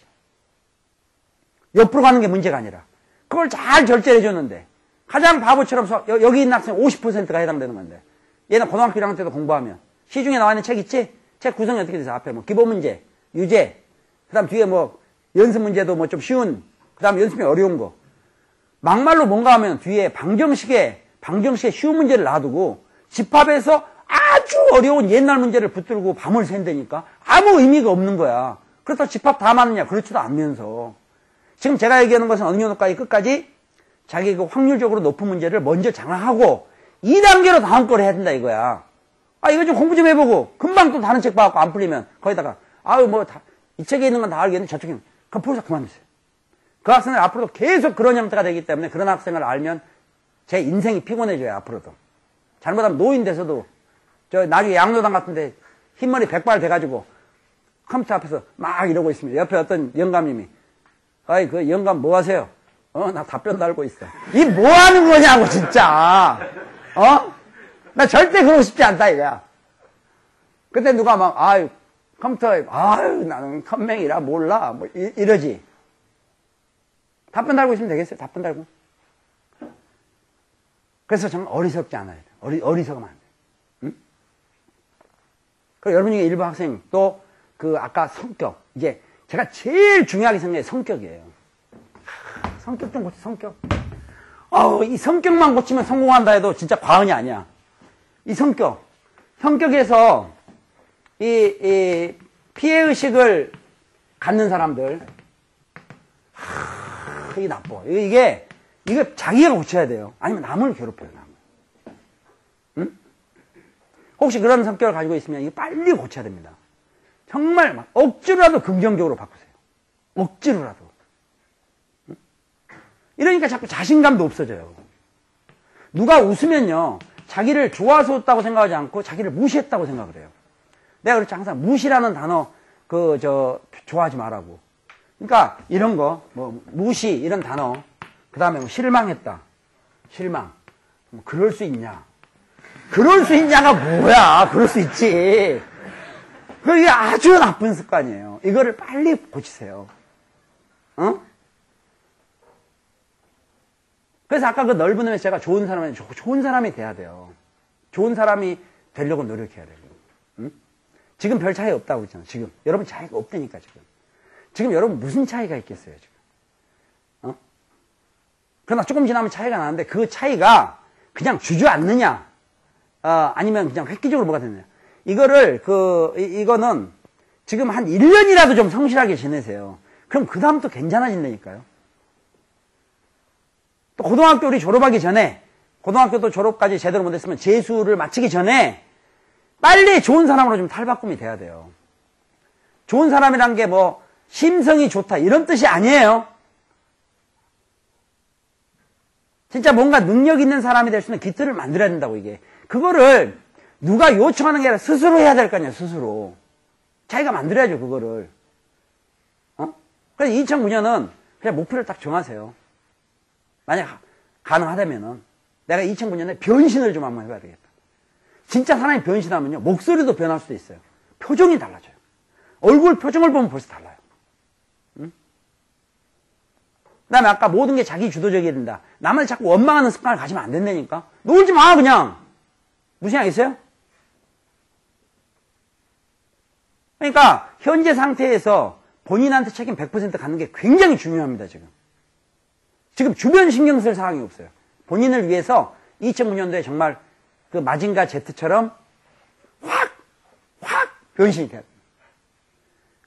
옆으로 가는 게 문제가 아니라 그걸 잘 절제해 줬는데 가장 바보처럼 여기 있는 학생 50%가 해당되는 건데 얘는 고등학교 1학년 때도 공부하면 시중에 나와 있는 책 있지? 책 구성이 어떻게 돼서 앞에 뭐 기본 문제, 유제, 그 다음 뒤에 뭐 연습 문제도 뭐 좀 쉬운, 그 다음 연습이 어려운 거. 막말로 뭔가 하면 뒤에 방정식에 쉬운 문제를 놔두고 집합에서 아주 어려운 옛날 문제를 붙들고 밤을 샌다니까? 아무 의미가 없는 거야. 그렇다고 집합 다 맞느냐? 그렇지도 않으면서. 지금 제가 얘기하는 것은 어느 정도까지 끝까지 자기 그 확률적으로 높은 문제를 먼저 장악하고 2단계로 다음 걸 해야 된다 이거야. 아, 이거 좀 공부 좀 해보고 금방 또 다른 책 봐갖고 안 풀리면 거기다가 아유 뭐 이 책에 있는 건 다 알겠는데 저쪽에는 그럼 벌써 그만두세요. 그 학생은 앞으로도 계속 그런 형태가 되기 때문에 그런 학생을 알면 제 인생이 피곤해져요. 앞으로도. 잘못하면 노인 돼서도 저 나중에 양로당 같은데 흰머리 백발 돼가지고 컴퓨터 앞에서 막 이러고 있으면 옆에 어떤 영감님이 아이 그 영감 뭐 하세요? 나 답변 달고 있어. 이 뭐 하는 거냐고 진짜. 나 절대 그러고 싶지 않다 이거야. 그때 누가 막 아유 컴퓨터에 아유 나는 컴맹이라 몰라 뭐 이러지. 답변 달고 있으면 되겠어요. 답변 달고. 그래서 정말 어리석지 않아야 돼. 어리석으면 안 돼. 응? 그리고 여러분 중에 일부 학생 또 그 아까 성격 이제 제가 제일 중요하게 생각해 성격이에요. 성격 좀 고치 성격. 이 성격만 고치면 성공한다 해도 진짜 과언이 아니야. 이 성격에서 이 피해의식을 갖는 사람들 이게 나빠. 이거 자기가 고쳐야 돼요. 아니면 남을 괴롭혀요, 남을. 응? 혹시 그런 성격을 가지고 있으면 이거 빨리 고쳐야 됩니다. 정말 막 억지로라도 긍정적으로 바꾸세요. 억지로라도. 응? 이러니까 자꾸 자신감도 없어져요. 누가 웃으면요, 자기를 좋아서 웃다고 생각하지 않고 자기를 무시했다고 생각을 해요. 내가 그렇지 항상 무시라는 단어 좋아하지 말라고. 그러니까 이런 거 뭐 무시 이런 단어 그 다음에 뭐 실망했다. 실망. 뭐 그럴 수 있냐. 그럴 수 있냐가 뭐야. 그럴 수 있지. 그게 아주 나쁜 습관이에요. 이거를 빨리 고치세요. 그래서 아까 그 넓은 의미에서 제가 좋은 사람이 돼야 돼요. 좋은 사람이 되려고 노력해야 돼요. 지금 별 차이 없다고 했잖아요. 지금. 여러분 차이가 없다니까, 지금. 지금 여러분 무슨 차이가 있겠어요, 지금. 그러나 조금 지나면 차이가 나는데 그 차이가 그냥 주저앉느냐, 아니면 그냥 획기적으로 뭐가 되느냐. 이거는 지금 한 1년이라도 좀 성실하게 지내세요. 그럼 그 다음 또 괜찮아진다니까요. 또 고등학교 우리 졸업하기 전에, 고등학교 또 졸업까지 제대로 못했으면 재수를 마치기 전에 빨리 좋은 사람으로 좀 탈바꿈이 돼야 돼요. 좋은 사람이란 게 뭐 심성이 좋다 이런 뜻이 아니에요. 진짜 뭔가 능력 있는 사람이 될 수 있는 기틀을 만들어야 된다고 이게. 그거를 누가 요청하는 게 아니라 스스로 해야 될 거 아니야, 스스로. 자기가 만들어야죠, 그거를. 그래서 2009년은 그냥 목표를 딱 정하세요. 만약 가능하다면은 내가 2009년에 변신을 좀 한번 해봐야 되겠다. 진짜 사람이 변신하면요, 목소리도 변할 수도 있어요. 표정이 달라져요. 얼굴 표정을 보면 벌써 달라요. 응? 그 다음에 아까 모든 게 자기 주도적이어야 된다. 남을 자꾸 원망하는 습관을 가지면 안 된다니까. 놀지 마, 그냥. 무슨 생각 있어요? 그러니까 현재 상태에서 본인한테 책임 100% 갖는 게 굉장히 중요합니다. 지금 주변 신경 쓸 상황이 없어요. 본인을 위해서 2009년도에 정말 그 마징가 Z처럼 확 변신이 돼야 돼요.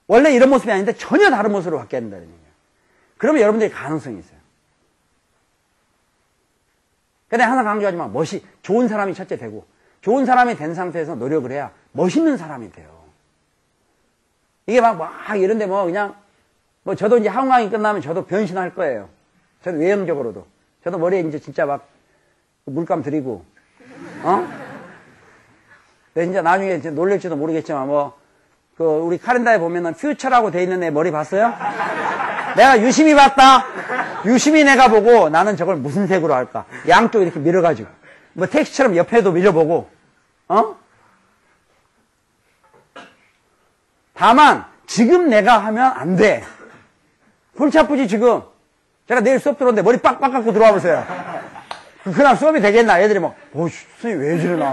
원래 이런 모습이 아닌데 전혀 다른 모습으로 바뀌어야 된다는 얘기예요. 그러면 여러분들이 가능성이 있어요. 근데 항상 강조하지만 좋은 사람이 첫째 되고 좋은 사람이 된 상태에서 노력을 해야 멋있는 사람이 돼요. 이게 막 이런데 그냥 저도 이제 학원강의 끝나면 저도 변신할 거예요. 저도 외형적으로도. 저도 머리에 이제 진짜 막 물감 들이고, 근데 이제 나중에 놀랄지도 모르겠지만 우리 카렌다에 보면은 퓨처라고 돼 있는 애 머리 봤어요? 내가 유심히 봤다. 유심히 내가 보고 나는 저걸 무슨 색으로 할까? 양쪽 이렇게 밀어가지고. 택시처럼 옆에도 밀어보고, 다만, 지금 내가 하면 안 돼. 골치 아프지, 지금. 제가 내일 수업 들어오는데 머리 빡빡 깎고 들어와 보세요. 그날 수업이 되겠나? 애들이 선생님 왜 저러나,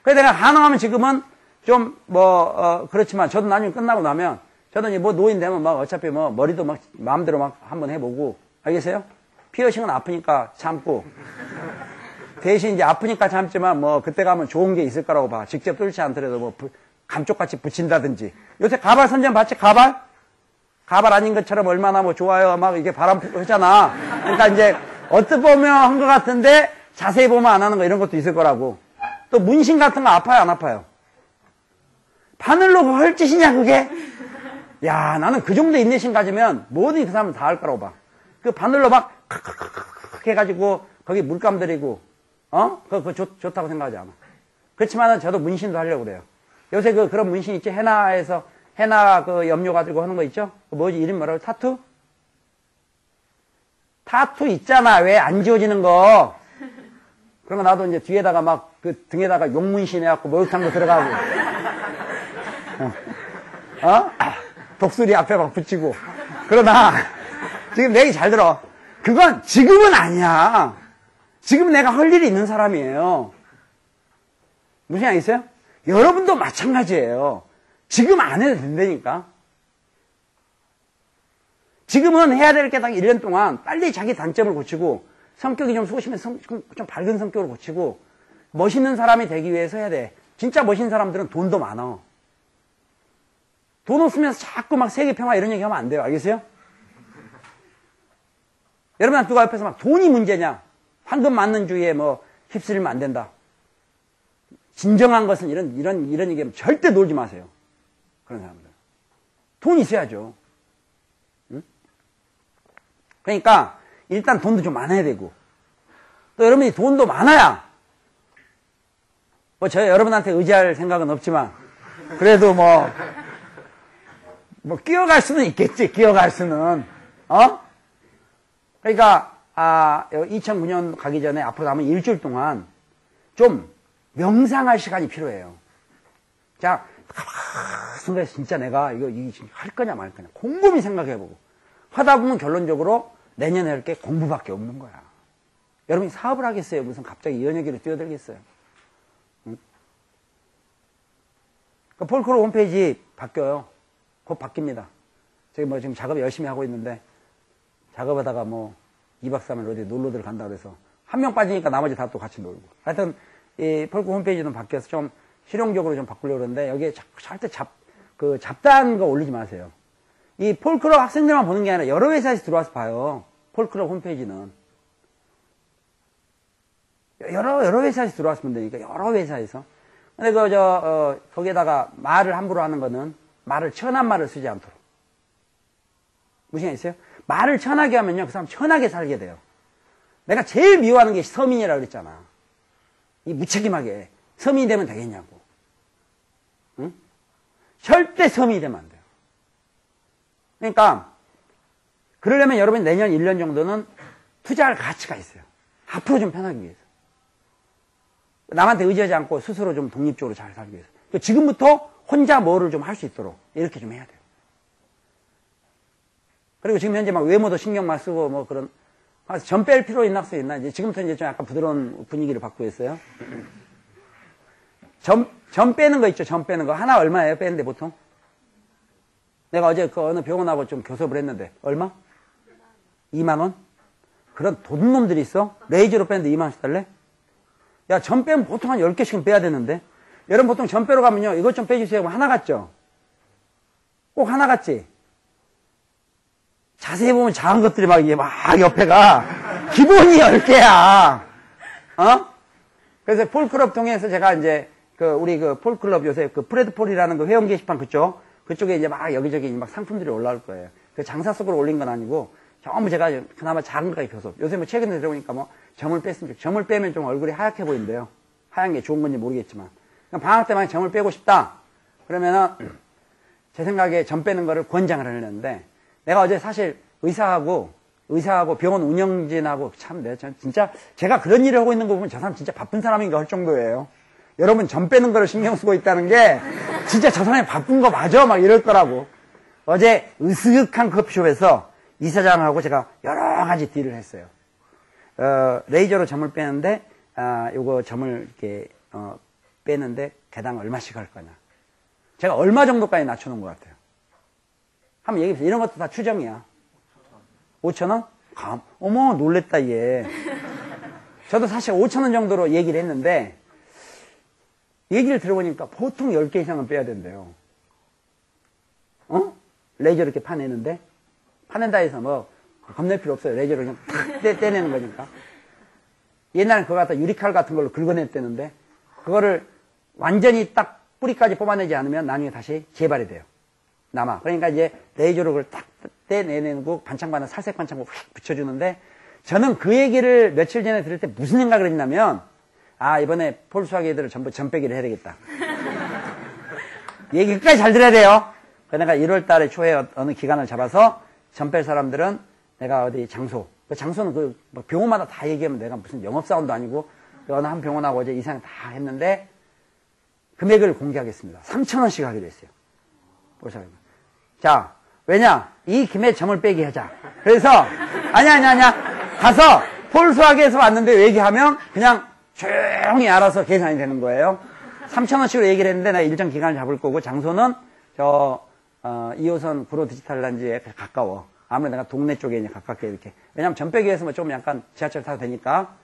그래서 내가 가능하면 지금은 좀, 그렇지만, 저도 나중에 끝나고 나면, 저도 이제 노인 되면 어차피 머리도 마음대로 한번 해보고, 알겠어요? 피어싱은 아프니까 참고, 대신 이제 아프니까 참지만 뭐 그때 가면 좋은 게 있을 거라고 봐. 직접 뚫지 않더라도 뭐 감쪽같이 붙인다든지. 요새 가발 선전 봤지? 가발? 가발 아닌 것처럼 얼마나 뭐 좋아요. 막 이게 바람 피고 하잖아. 그러니까 이제 어떻게 보면 한 것 같은데 자세히 보면 안 하는 거 이런 것도 있을 거라고. 또 문신 같은 거 아파요, 안 아파요? 바늘로 헐 짓이냐, 그게? 야, 나는 그 정도 인내심 가지면 뭐든 그 사람은 다 할 거라고 봐. 그 바늘로 막 해가지고 거기 물감 들이고 그거 좋다고 생각하지 않아. 그렇지만은 저도 문신도 하려고 그래요. 요새 그런 문신 있지? 헤나 그 염료 가지고 하는 거 있죠? 뭐지? 이름 뭐라고? 타투? 타투 있잖아. 왜 안 지워지는 거? 그런 거 나도 이제 뒤에다가 막 그 등에다가 용문신 해갖고 목욕탕도 들어가고. 독수리 앞에 막 붙이고. 그러나, 지금 내 얘기 잘 들어. 그건 지금은 아니야. 지금 내가 할 일이 있는 사람이에요. 무슨 생각 있어요? 여러분도 마찬가지예요. 지금 안 해도 된다니까. 지금은 해야 될 게 딱 1년 동안 빨리 자기 단점을 고치고, 성격이 좀 소심해, 좀 밝은 성격을 고치고, 멋있는 사람이 되기 위해서 해야 돼. 진짜 멋있는 사람들은 돈도 많아. 돈 없으면 자꾸 막 세계평화 이런 얘기 하면 안 돼요. 알겠어요? 여러분, 누가 옆에서 막 돈이 문제냐? 황금 맞는 주의에 뭐 휩쓸리면 안 된다. 진정한 것은 이런 얘기하면 절대 놀지 마세요. 그런 사람들. 돈 있어야죠. 응? 그러니까, 일단 돈도 좀 많아야 되고, 또 여러분이 돈도 많아야, 뭐, 여러분한테 의지할 생각은 없지만, 그래도 뭐, 끼어갈 수는 있겠지, 끼어갈 수는. 그러니까, 2009년 가기 전에 앞으로 남은 일주일 동안 좀 명상할 시간이 필요해요. 자, 순간에 진짜 내가 이거 할 거냐 말 거냐 곰곰이 생각해보고 하다 보면 결론적으로 내년에 할 게 공부밖에 없는 거야. 여러분이 사업을 하겠어요? 무슨 갑자기 연예계로 뛰어들겠어요? 응? 그 폴크로 홈페이지 바뀌어요. 곧 바뀝니다. 저기 뭐 지금 작업 열심히 하고 있는데 작업하다가 뭐 2박 3일 어디 놀러들 간다 그래서 한 명 빠지니까 나머지 다 또 같이 놀고. 하여튼 이 폴크 홈페이지는 바뀌어서 좀 실용적으로 좀 바꾸려고 그러는데 여기에 절대 잡다한 거 올리지 마세요. 이 폴클럽 학생들만 보는 게 아니라 여러 회사에서 들어와서 봐요. 폴클럽 홈페이지는. 여러 회사에서 들어왔으면 되니까, 여러 회사에서. 근데 거기에다가 말을 함부로 하는 거는 천한 말을 쓰지 않도록. 무슨 얘기 있어요? 말을 천하게 하면요, 그 사람 천하게 살게 돼요. 내가 제일 미워하는 게 서민이라고 그랬잖아. 이 무책임하게. 서민이 되면 되겠냐고. 응? 절대 서민이 되면 안 돼요. 그러니까, 그러려면 여러분이 내년 1년 정도는 투자할 가치가 있어요. 앞으로 좀 편하기 위해서. 남한테 의지하지 않고 스스로 좀 독립적으로 잘 살기 위해서. 지금부터 혼자 뭐를 좀 할 수 있도록 이렇게 좀 해야 돼요. 그리고 지금 현재 막 외모도 신경만 쓰고 뭐 그런, 점 뺄 필요 있나 이제 지금부터 이제 좀 약간 부드러운 분위기를 받고 있어요. 점 빼는 거 있죠, 점 빼는 거. 하나 얼마예요, 빼는데 보통? 내가 어제 그 어느 병원하고 좀 교섭을 했는데, 얼마? 2만원? 그런 돈놈들이 있어? 레이저로 빼는데 2만원씩 달래? 야, 점 빼면 보통 한 10개씩은 빼야 되는데. 여러분 보통 점 빼러 가면요, 이것 좀 빼주세요. 그럼 하나 같죠? 꼭 하나 같지? 자세히 보면 작은 것들이 막, 이게 막 옆에가, 기본이 10개야. 그래서 폴클럽 통해서 제가 이제, 우리 폴클럽 요새 프레드폴이라는 회원 게시판 그쪽에 이제 막 여기저기 막 상품들이 올라올 거예요. 장사 속으로 올린 건 아니고, 전부 제가 그나마 작은 거에 교섭. 요새 뭐 최근에 들어보니까 뭐, 점을 뺐으면 좋겠어요. 점을 빼면 좀 얼굴이 하얗게 보인대요. 하얀 게 좋은 건지 모르겠지만. 방학 때 만약 점을 빼고 싶다. 그러면은, 제 생각에 점 빼는 거를 권장을 하려는데, 내가 어제 사실 의사하고 병원 운영진하고 내가 진짜 제가 그런 일을 하고 있는 거 보면 저 사람 진짜 바쁜 사람인가 할 정도예요. 여러분 점 빼는 거를 신경 쓰고 있다는 게 진짜 저 사람이 바쁜 거 맞아? 막 이럴 거라고. 어제 으슥한 커피숍에서 이사장하고 제가 여러 가지 딜을 했어요. 레이저로 점을 빼는데, 요거 점을 이렇게, 빼는데 개당 얼마씩 할 거냐. 제가 얼마 정도까지 낮춰놓은 것 같아요. 한번 얘기해보세요. 이런 것도 다 추정이야. 5,000원? 어머, 놀랬다, 얘. 저도 사실 5,000원 정도로 얘기를 했는데, 얘기를 들어보니까 보통 10개 이상은 빼야 된대요. 레이저 이렇게 파내는데, 파낸다 해서 뭐, 겁낼 필요 없어요. 레이저로 그냥 탁 떼내는 거니까. 옛날에 그거 갖다 유리칼 같은 걸로 긁어냈대는데, 그거를 완전히 딱 뿌리까지 뽑아내지 않으면 나중에 다시 재발이 돼요. 남아. 그러니까 이제 레이저로 그걸 딱 떼내고 반창반은 살색 반창고 휙 붙여주는데, 저는 그 얘기를 며칠 전에 들을 때 무슨 생각을 했냐면, 아, 이번에 폴수하게 애들을 전부 전빼기를 해야 되겠다. 얘기 끝까지 잘 들어야 돼요. 그러니까 내가 1월 달에 초에 어느 기간을 잡아서 전뺄 사람들은 내가 어디 장소, 그 장소는 뭐 병원마다 다 얘기하면 내가 무슨 영업사원도 아니고, 어느 한 병원하고 어제 이상 다 했는데, 금액을 공개하겠습니다. 3,000원씩 하기로 했어요. 폴수하게. 자, 왜냐? 이 김에 점을 빼기 하자. 그래서, 아니야. 가서 폴수하게에서 왔는데 얘기하면 그냥 조용히 알아서 계산이 되는 거예요. 3,000원씩으로 얘기를 했는데 나 일정 기간을 잡을 거고, 장소는 2호선 구로 디지털 단지에 가까워. 아무래도 내가 동네 쪽에 이제 가깝게 이렇게. 왜냐면 전빼기에서 뭐 좀 약간 지하철 타도 되니까.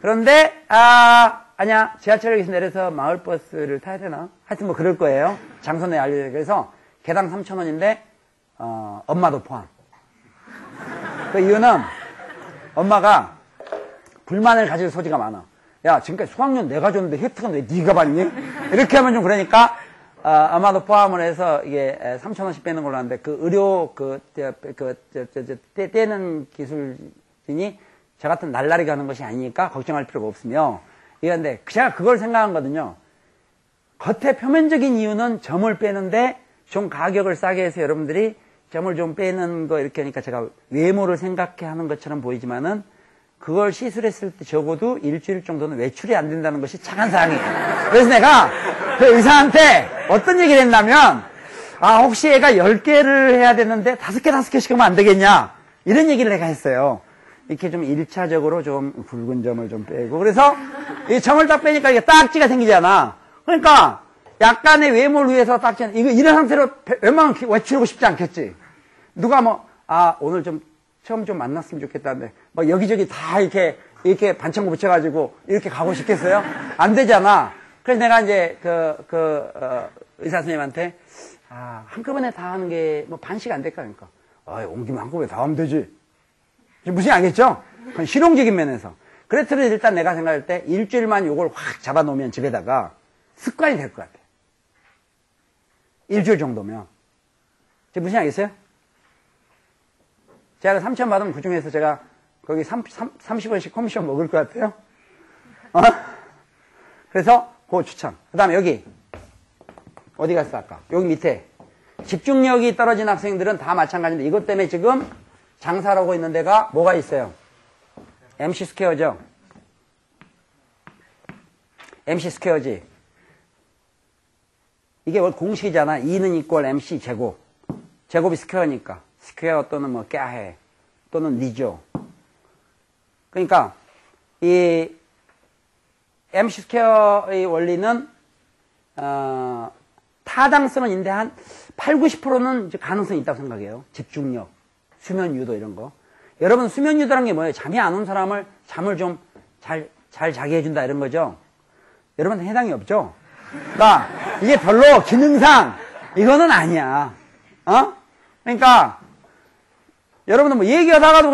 그런데, 아니야. 지하철역에서 내려서 마을버스를 타야 되나? 하여튼 뭐 그럴 거예요. 장소내 알려줘요. 그래서 개당 3,000원인데, 엄마도 포함. 그 이유는 엄마가 불만을 가질 소지가 많아. 야, 지금까지 수학료 내가 줬는데 혜택은 왜 네가 받니? 이렇게 하면 좀 그러니까, 아마도 포함을 해서 이게 3,000원씩 빼는 걸로 하는데, 그 의료, 떼는 기술진이 저 같은 날라리 가는 것이 아니니까 걱정할 필요가 없으며, 이건데, 제가 그걸 생각하거든요. 겉에 표면적인 이유는 점을 빼는데, 좀 가격을 싸게 해서 여러분들이 점을 좀 빼는 거 이렇게 하니까 제가 외모를 생각해 하는 것처럼 보이지만은, 그걸 시술했을 때 적어도 일주일 정도는 외출이 안 된다는 것이 착한 사항이에요. 그래서 내가 그 의사한테 어떤 얘기를 했냐면, 혹시 애가 10개를 해야 되는데 5개씩 하면 안 되겠냐? 이런 얘기를 내가 했어요. 이렇게 좀 1차적으로 좀 붉은 점을 좀 빼고. 그래서 이 점을 딱 빼니까 이게 딱지가 생기잖아. 그러니까 약간의 외모를 위해서 딱지, 이런 상태로 웬만하면 외치고 싶지 않겠지. 누가 뭐, 오늘 좀 처음 좀 만났으면 좋겠다는데, 막 여기저기 다 이렇게 반창고 붙여가지고 이렇게 가고 싶겠어요? 안 되잖아. 그래서 내가 이제 의사 선생님한테, 한꺼번에 다 하는 게 뭐 반씩 안 될까? 그러니까, 온 김에 한꺼번에 다 하면 되지. 무슨 알겠죠? 그건 실용적인 면에서. 그래서 일단 내가 생각할 때 일주일만 요걸 확 잡아놓으면 집에다가 습관이 될 것 같아. 일주일 정도면. 무슨 알겠어요? 제가 3,000원 받으면 그 중에서 제가 거기 30원씩 커미션 먹을 것 같아요. 그래서 그거 추천. 그 다음에 여기. 어디 갔어, 아까? 여기 밑에. 집중력이 떨어진 학생들은 다 마찬가지인데 이것 때문에 지금 장사를 하고 있는 데가 뭐가 있어요? MC 스퀘어죠. MC 스퀘어지. 이게 공식이잖아. 2는 이꼴 MC 제곱. 제곱이 스퀘어니까. 스퀘어 또는 뭐 깨해 또는 니죠. 그러니까 이 MC 스퀘어의 원리는 타당성은 있는데 한 8, 90%는 이제 가능성이 있다고 생각해요. 집중력, 수면 유도 이런 거. 여러분 수면 유도란 게 뭐예요? 잠이 안 온 사람을 잠을 좀 잘 자게 해준다 이런 거죠. 여러분한테 해당이 없죠. 그러니까 이게 별로 기능상 이거는 아니야. 그러니까 여러분들 뭐 얘기하다가도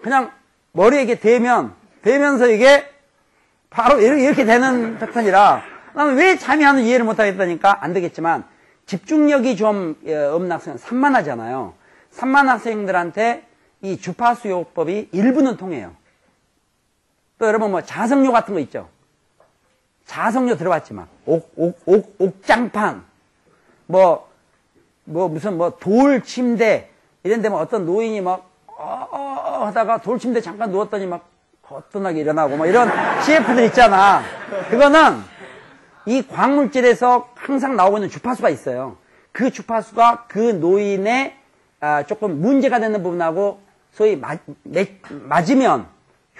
그냥 머리에 이게 대면서 이게 바로 이렇게 되는 패턴이라 나는 왜 잠이 안 오는 이해를 못 하겠다니까 안 되겠지만 집중력이 좀 없는 학생은 산만하잖아요. 산만 학생들한테 이 주파수요법이 일부는 통해요. 또 여러분 뭐 자석료 같은 거 있죠. 자석료 들어봤지만 옥장판 무슨 돌 침대 이런 데 뭐 어떤 노인이 하다가 돌 침대 잠깐 누웠더니 거뜬하게 일어나고 이런 CF들 있잖아. 그거는 이 광물질에서 항상 나오고 있는 주파수가 있어요. 그 주파수가 그 노인의 조금 문제가 되는 부분하고 소위 맞으면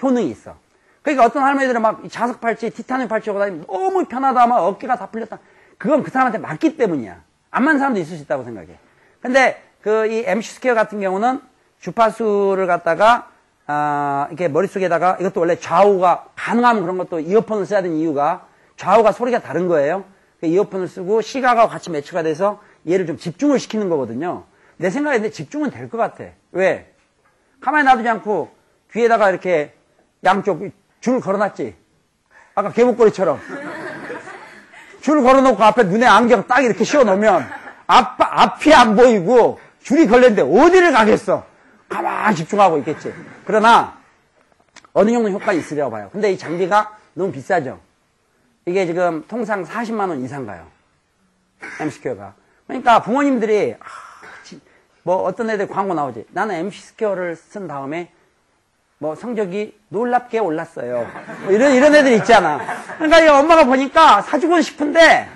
효능이 있어. 그러니까 어떤 할머니들은 자석 팔찌, 티타늄 팔찌 하고 다니면 너무 편하다, 어깨가 다 풀렸다. 그건 그 사람한테 맞기 때문이야. 안 맞는 사람도 있을 수 있다고 생각해. 근데 이 MC 스퀘어 같은 경우는 주파수를 갖다가 이렇게 머릿속에다가 이것도 원래 좌우가 가능하면 그런 것도 이어폰을 써야 되는 이유가 좌우가 소리가 다른 거예요. 이어폰을 쓰고 시각하고 같이 매치가 돼서 얘를 좀 집중을 시키는 거거든요. 내 생각에 근데 집중은 될 것 같아. 왜? 가만히 놔두지 않고 귀에다가 이렇게 양쪽 줄 걸어놨지. 아까 개목걸이처럼. 줄 걸어놓고 앞에 눈에 안경 딱 이렇게 씌워놓으면 앞이 안 보이고 줄이 걸렸는데 어디를 가겠어? 가만히 집중하고 있겠지. 그러나 어느 정도 효과가 있으려고 봐요. 근데 이 장비가 너무 비싸죠. 이게 지금 통상 40만 원 이상 가요. M스퀘어가. 그러니까 부모님들이 뭐 어떤 애들 광고 나오지. 나는 M스퀘어를 쓴 다음에 뭐 성적이 놀랍게 올랐어요. 뭐 이런 애들 있잖아. 그러니까 이 엄마가 보니까 사주고 싶은데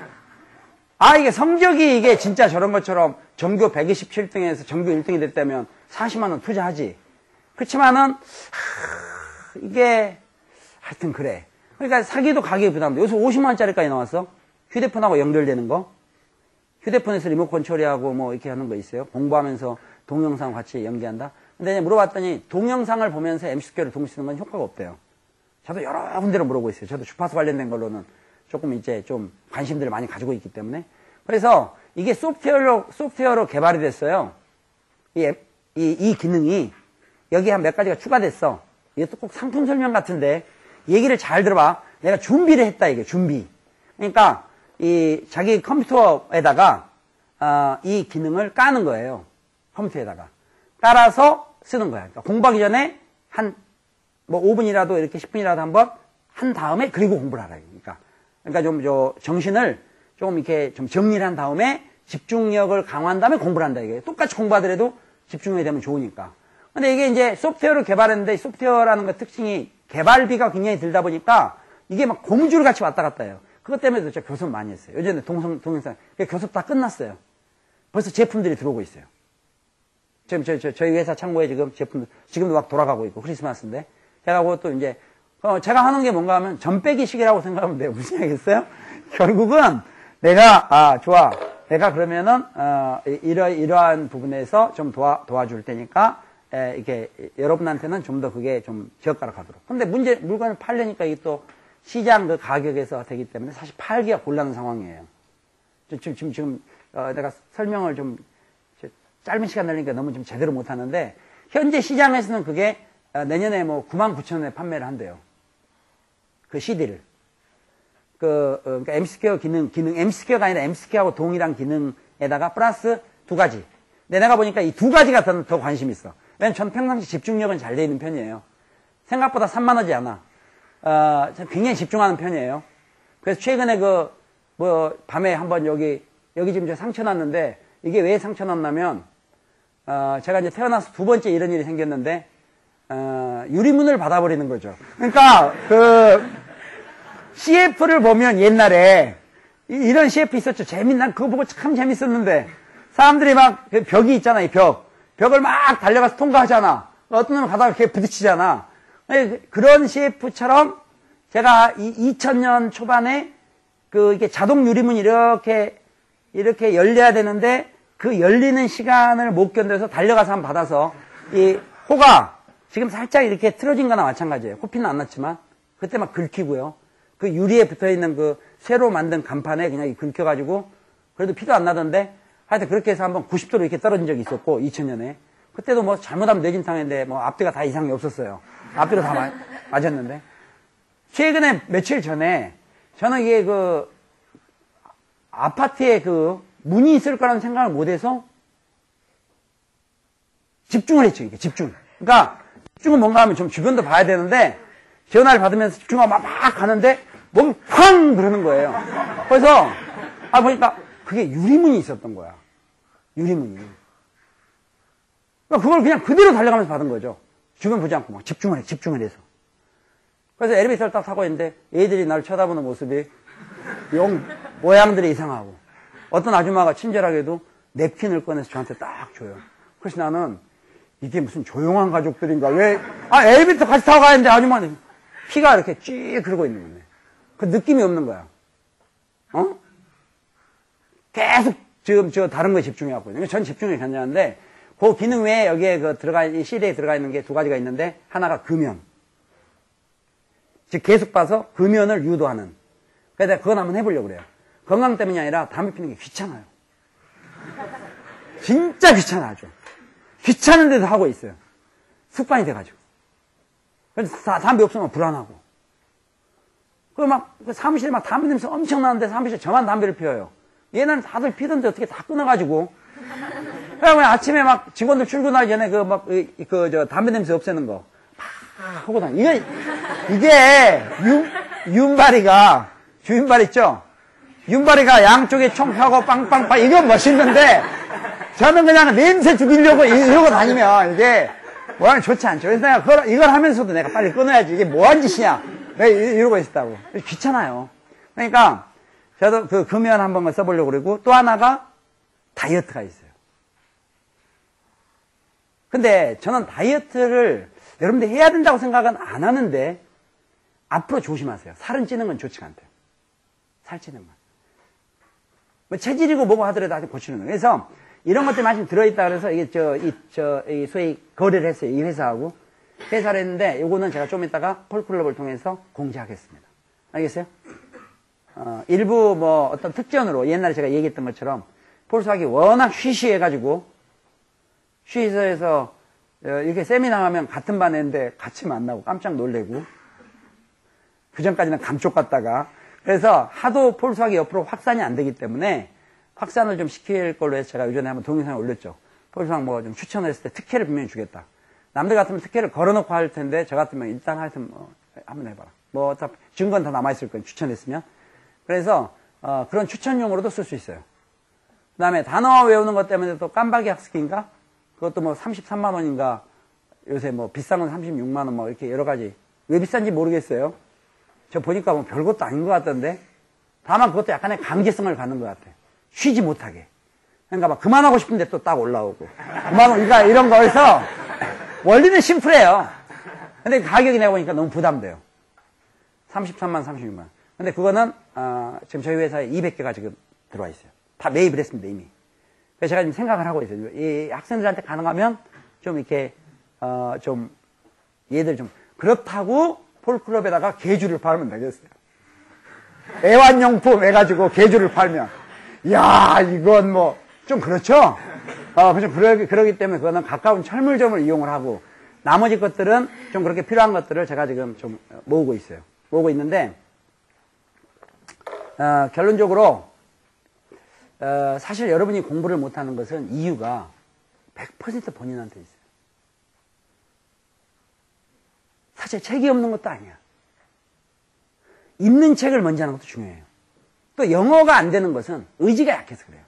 이게 성적이 이게 진짜 저런 것처럼 전교 127등에서 전교 1등이 됐다면 40만 원 투자하지. 그렇지만은 이게 하여튼 그래. 그러니까 사기도 가격이 부담돼. 요새 50만 원짜리까지 나왔어. 휴대폰하고 연결되는 거. 휴대폰에서 리모컨 처리하고 뭐 이렇게 하는 거 있어요. 공부하면서 동영상 같이 연기한다. 근데 물어봤더니 동영상을 보면서 M스퀘어를 동시에 쓰는 건 효과가 없대요. 저도 여러 군데로 물어보고 있어요. 저도 주파수 관련된 걸로는 조금 이제 좀 관심들을 많이 가지고 있기 때문에. 그래서 이게 소프트웨어로 개발이 됐어요. 이 기능이 여기 한 몇 가지가 추가됐어. 이것도 꼭 상품 설명 같은데 얘기를 잘 들어봐. 내가 준비를 했다 이게 준비. 그러니까 이 자기 컴퓨터에다가 이 기능을 까는 거예요. 컴퓨터에다가 깔아서 쓰는 거야. 그러니까 공부하기 전에 한 뭐 5분이라도 이렇게 10분이라도 한번 한 다음에 그리고 공부를 하라. 그러니까 좀 정신을 좀 이렇게 좀 정리를 한 다음에 집중력을 강화한 다음에 공부를 한다 이게. 똑같이 공부하더라도 집중이 되면 좋으니까. 근데 이게 이제 소프트웨어를 개발했는데 소프트웨어라는 거 특징이 개발비가 굉장히 들다 보니까 이게 막 고무줄 같이 왔다 갔다 해요. 그것 때문에 제가 교섭 많이 했어요. 요즘에 동영상 교섭 다 끝났어요. 벌써 제품들이 들어오고 있어요. 지금 저희 회사 창고에 지금 제품들 지금도 막 돌아가고 있고 크리스마스인데 제가 그것도 이제 제가 하는 게 뭔가 하면 점 빼기식이라고 생각하면 돼요. 무슨 얘기겠어요? 결국은 내가 좋아. 내가 그러면은 이러한 부분에서 좀 도와줄 테니까 이렇게 여러분한테는 좀 더 그게 좀 지역가락 하도록. 근데 물건을 팔려니까 이게 또 시장 그 가격에서 되기 때문에 사실 팔기가 곤란한 상황이에요. 지금 내가 설명을 좀 짧은 시간 걸리니까 너무 좀 제대로 못 하는데 현재 시장에서는 그게 내년에 뭐 99,000원에 판매를 한대요. 그 CD를. 그러니까 M스퀘어 기능, M스퀘어가 아니라 M스퀘어하고 동일한 기능에다가 플러스 2가지. 근데 내가 보니까 이 2가지가 더 관심 있어. 왜냐면 전 평상시 집중력은 잘 돼 있는 편이에요. 생각보다 산만하지 않아. 굉장히 집중하는 편이에요. 그래서 최근에 밤에 한번 여기 지금 저 상처 났는데, 이게 왜 상처 났냐면, 제가 이제 태어나서 두 번째 이런 일이 생겼는데, 유리문을 받아버리는 거죠. 그러니까, CF를 보면 옛날에, 이런 CF 있었죠. 난 그거 보고 참 재밌었는데, 사람들이 막, 벽이 있잖아, 벽을 막 달려가서 통과하잖아. 어떤 놈은 가다가 이렇게 부딪히잖아. 그런 CF처럼, 제가 2000년 초반에, 이게 자동 유리문이 이렇게 열려야 되는데, 그 열리는 시간을 못 견뎌서 달려가서 한번 받아서, 이 호가 지금 살짝 이렇게 틀어진 거나 마찬가지예요. 코피는 안 났지만. 그때 막 긁히고요. 그 유리에 붙어 있는 새로 만든 간판에 그냥 긁혀가지고, 그래도 피도 안 나던데, 하여튼 그렇게 해서 한번 90도로 이렇게 떨어진 적이 있었고, 2000년에. 그때도 뭐 잘못하면 뇌진탕인데, 뭐 앞뒤가 다 이상이 없었어요. 앞뒤로 다 맞았는데. 최근에 며칠 전에, 저는 이게 아파트에 문이 있을 거라는 생각을 못해서 집중을 했죠, 이게 집중. 그러니까 집중은 뭔가 하면 좀 주변도 봐야 되는데 전화를 받으면서 집중하고 막 가는데 몸이 쾅 그러는 거예요. 그래서 보니까 그게 유리문이 있었던 거야. 유리문이. 그러니까 그걸 그냥 그대로 달려가면서 받은 거죠. 주변 보지 않고 막 집중을 해서. 그래서 엘리베이터를 딱 타고 있는데 애들이 나를 쳐다보는 모습이 모양들이 이상하고 어떤 아줌마가 친절하게도 냅킨을 꺼내서 저한테 딱 줘요. 그래서 나는 이게 무슨 조용한 가족들인가 왜 엘리베이터 같이 타고 가는데 아줌마는 피가 이렇게 쭉 흐르고 있는 거네. 그 느낌이 없는 거야. 계속 지금 다른 거에 집중해갖고 전 집중이 괜찮은데 그 기능 외에 여기에 이 CD에 들어가 있는 게 두 가지가 있는데, 하나가 금연. 즉, 계속 봐서 금연을 유도하는. 그래서 그건 한번 해보려고 그래요. 건강 때문이 아니라 담배 피는 게 귀찮아요. 진짜 귀찮아, 아주. 귀찮은데도 하고 있어요. 습관이 돼가지고. 그래서 담배 없으면 불안하고. 사무실에 담배 냄새 엄청 나는데 사무실에 저만 담배를 피워요. 얘는 다들 피던데 어떻게 다 끊어가지고. 그러면 아침에 직원들 출근하기 전에 담배 냄새 없애는 거. 막 하고 다니. 이게, 주윤발 있죠? 윤발이가 양쪽에 총 펴고 빵빵빵, 이건 멋있는데, 저는 그냥 냄새 죽이려고 이러고 다니면 이게, 좋지 않죠. 그래서 내가 이걸 하면서도 내가 빨리 끊어야지. 이게 뭐한 짓이냐. 내가 이러고 있었다고. 귀찮아요. 그러니까, 저도 금연 한번 써보려고 그러고, 또 하나가 다이어트가 있어요. 근데 저는 다이어트를 여러분들 해야 된다고 생각은 안 하는데, 앞으로 조심하세요. 살은 찌는 건 좋지가 않대요. 살찌는 건. 체질이고 뭐고 하더라도 아주 고치는 거예요. 그래서, 이런 것들이 마침 들어있다 그래서 이게 소위 거래를 했어요. 이 회사하고. 회사를 했는데, 요거는 제가 좀 이따가 폴클럽을 통해서 공지하겠습니다. 알겠어요? 일부 어떤 특전으로 옛날에 제가 얘기했던 것처럼, 폴스와겐이 워낙 쉬쉬해가지고, 쉬쉬해서 이렇게 세미나 하면 같은 반 애인데 같이 만나고 깜짝 놀래고, 그 전까지는 감쪽 같다가, 그래서 하도 폴스와겐이 옆으로 확산이 안 되기 때문에, 확산을 좀 시킬 걸로 해서 제가 예전에 한번 동영상을 올렸죠. 폴스와겐 좀 추천을 했을 때 특혜를 분명히 주겠다. 남들 같으면 특혜를 걸어놓고 할 텐데, 저 같으면 일단 하여튼 한번 해봐라. 어차피 증거는 다 남아있을 거예요. 추천했으면. 그래서, 그런 추천용으로도 쓸 수 있어요. 그 다음에 단어 외우는 것 때문에 또 깜박이 학습기인가? 그것도 33만 원인가? 요새 비싼 건 36만 원 이렇게 여러 가지. 왜 비싼지 모르겠어요. 저 보니까 별것도 아닌 것 같던데. 다만 그것도 약간의 강제성을 갖는 것 같아. 쉬지 못하게. 그러니까 그만하고 싶은데 또 딱 올라오고. 그러니까 이런 거에서 원리는 심플해요. 근데 가격이 내가 보니까 너무 부담돼요. 33만, 36만. 근데 그거는, 지금 저희 회사에 200개가 지금 들어와 있어요. 다 매입을 했습니다, 이미. 그래서 제가 지금 생각을 하고 있어요. 이 학생들한테 가능하면 좀 이렇게, 얘들 그렇다고 폴클럽에다가 개주를 팔면 되겠어요. 애완용품 해가지고 개주를 팔면. 이야, 이건 좀 그렇죠? 그러기 때문에 그거는 가까운 철물점을 이용을 하고, 나머지 것들은 좀 그렇게 필요한 것들을 제가 지금 좀 모으고 있어요. 모으고 있는데, 결론적으로, 사실 여러분이 공부를 못하는 것은 이유가 100% 본인한테 있어요. 사실 책이 없는 것도 아니야. 읽는 책을 먼저 하는 것도 중요해요. 또 영어가 안 되는 것은 의지가 약해서 그래요.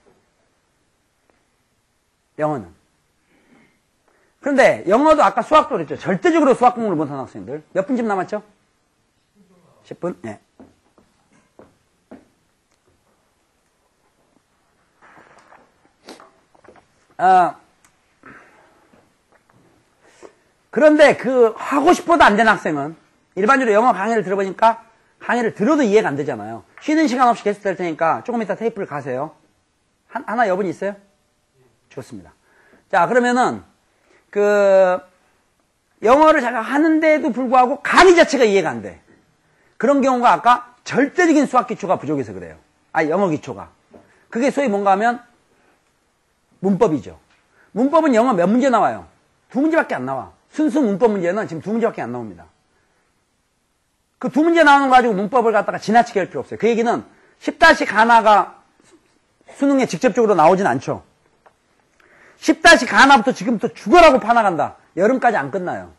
영어는. 그런데 영어도 아까 수학도 그랬죠. 절대적으로 수학 공부를 못하는 학생들. 몇 분쯤 남았죠? 10분? 네. 그런데 하고 싶어도 안 되는 학생은 일반적으로 영어 강의를 들어보니까 강의를 들어도 이해가 안 되잖아요. 쉬는 시간 없이 게스트 될 테니까 조금 이따 테이프를 가세요. 하나 여분이 있어요? 좋습니다. 자, 그러면은, 영어를 잘 하는데도 불구하고 강의 자체가 이해가 안 돼. 그런 경우가 아까 절대적인 수학 기초가 부족해서 그래요. 영어 기초가. 그게 소위 뭔가 하면 문법이죠. 문법은 영어 몇 문제 나와요? 2문제밖에 안 나와. 순수 문법 문제는 지금 2문제밖에 안 나옵니다. 그 2문제 나오는 거 가지고 문법을 갖다가 지나치게 할 필요 없어요. 그 얘기는 10다시 가나가 수능에 직접적으로 나오진 않죠. 10다시 가나부터 지금부터 죽어라고 파나간다. 여름까지 안 끝나요.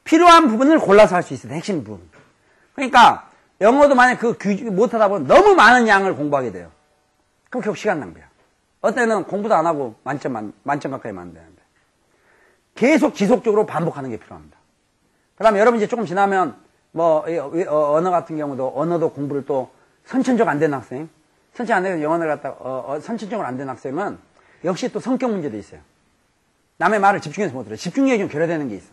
필요한 부분을 골라서 할 수 있어요. 핵심 부분. 그러니까 영어도 만약 못하다 보면 너무 많은 양을 공부하게 돼요. 그럼 결국 시간 낭비야. 어떤 애는 공부도 안 하고 만점 가까이 만드는데. 계속 지속적으로 반복하는 게 필요합니다. 그 다음에 여러분 이제 조금 지나면 언어 같은 경우도 언어도 공부를 또 선천적 안 된 학생, 선천 안 되는 영어를 갖다가 선천적으로 안 된 학생은 역시 또 성격 문제도 있어요. 남의 말을 집중해서 못 들어요. 집중력이 좀 결여되는 게 있어.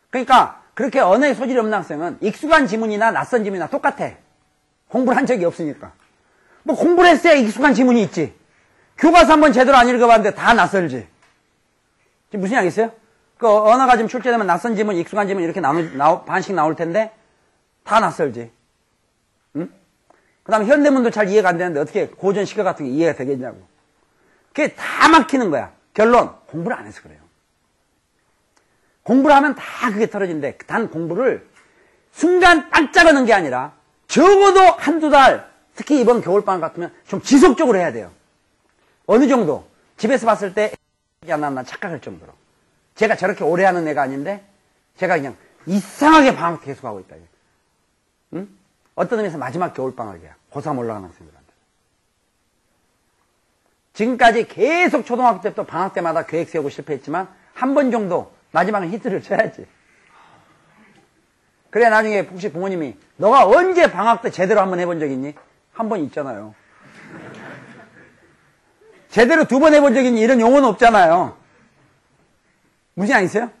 그러니까 그렇게 언어에 소질이 없는 학생은 익숙한 지문이나 낯선 지문이나 똑같아. 공부를 한 적이 없으니까. 공부를 했어야 익숙한 지문이 있지. 교과서 한번 제대로 안 읽어봤는데 다 낯설지. 지금 무슨 이야기겠어요? 그 언어가 지금 출제되면 낯선 지문, 익숙한 지문 이렇게 반씩 나올 텐데 다 낯설지. 응? 그 다음에 현대문도 잘 이해가 안 되는데 어떻게 고전 시가 같은 게 이해가 되겠냐고. 그게 다 막히는 거야. 결론, 공부를 안 해서 그래요. 공부를 하면 다 그게 털어진대. 단 공부를 순간 딱 잡아넣은 게 아니라 적어도 한두 달, 특히 이번 겨울방학 같으면 좀 지속적으로 해야 돼요. 어느 정도? 집에서 봤을 때 안 났나 착각할 정도로. 제가 저렇게 오래 하는 애가 아닌데 제가 그냥 이상하게 방학 계속하고 있다. 응? 어떤 의미에서 마지막 겨울방학이야. 고3 올라가는 학생들한테. 지금까지 계속 초등학교 때부터 방학 때마다 계획 세우고 실패했지만 한 번 정도 마지막에 히트를 쳐야지. 그래 나중에 혹시 부모님이 너가 언제 방학 때 제대로 한번 해본 적 있니? 한 번 있잖아요. 제대로 두 번 해본 적 있니? 이런 용어는 없잖아요. 무슨 양 있어요?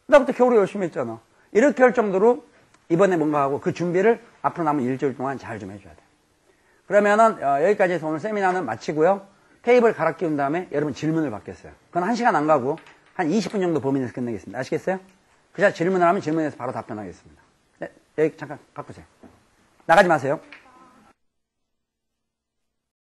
나부터 겨울에 열심히 했잖아. 이렇게 할 정도로 이번에 뭔가 하고 그 준비를 앞으로 남은 일주일 동안 잘 좀 해줘야 돼. 그러면은 여기까지 해서 오늘 세미나는 마치고요. 테이블 갈아 끼운 다음에 여러분 질문을 받겠어요. 그건 1시간 안 가고 한 20분 정도 범위내서 끝내겠습니다. 아시겠어요? 그냥 질문을 하면 질문에서 바로 답변하겠습니다. 네, 여기 잠깐 바꾸세요. 나가지 마세요.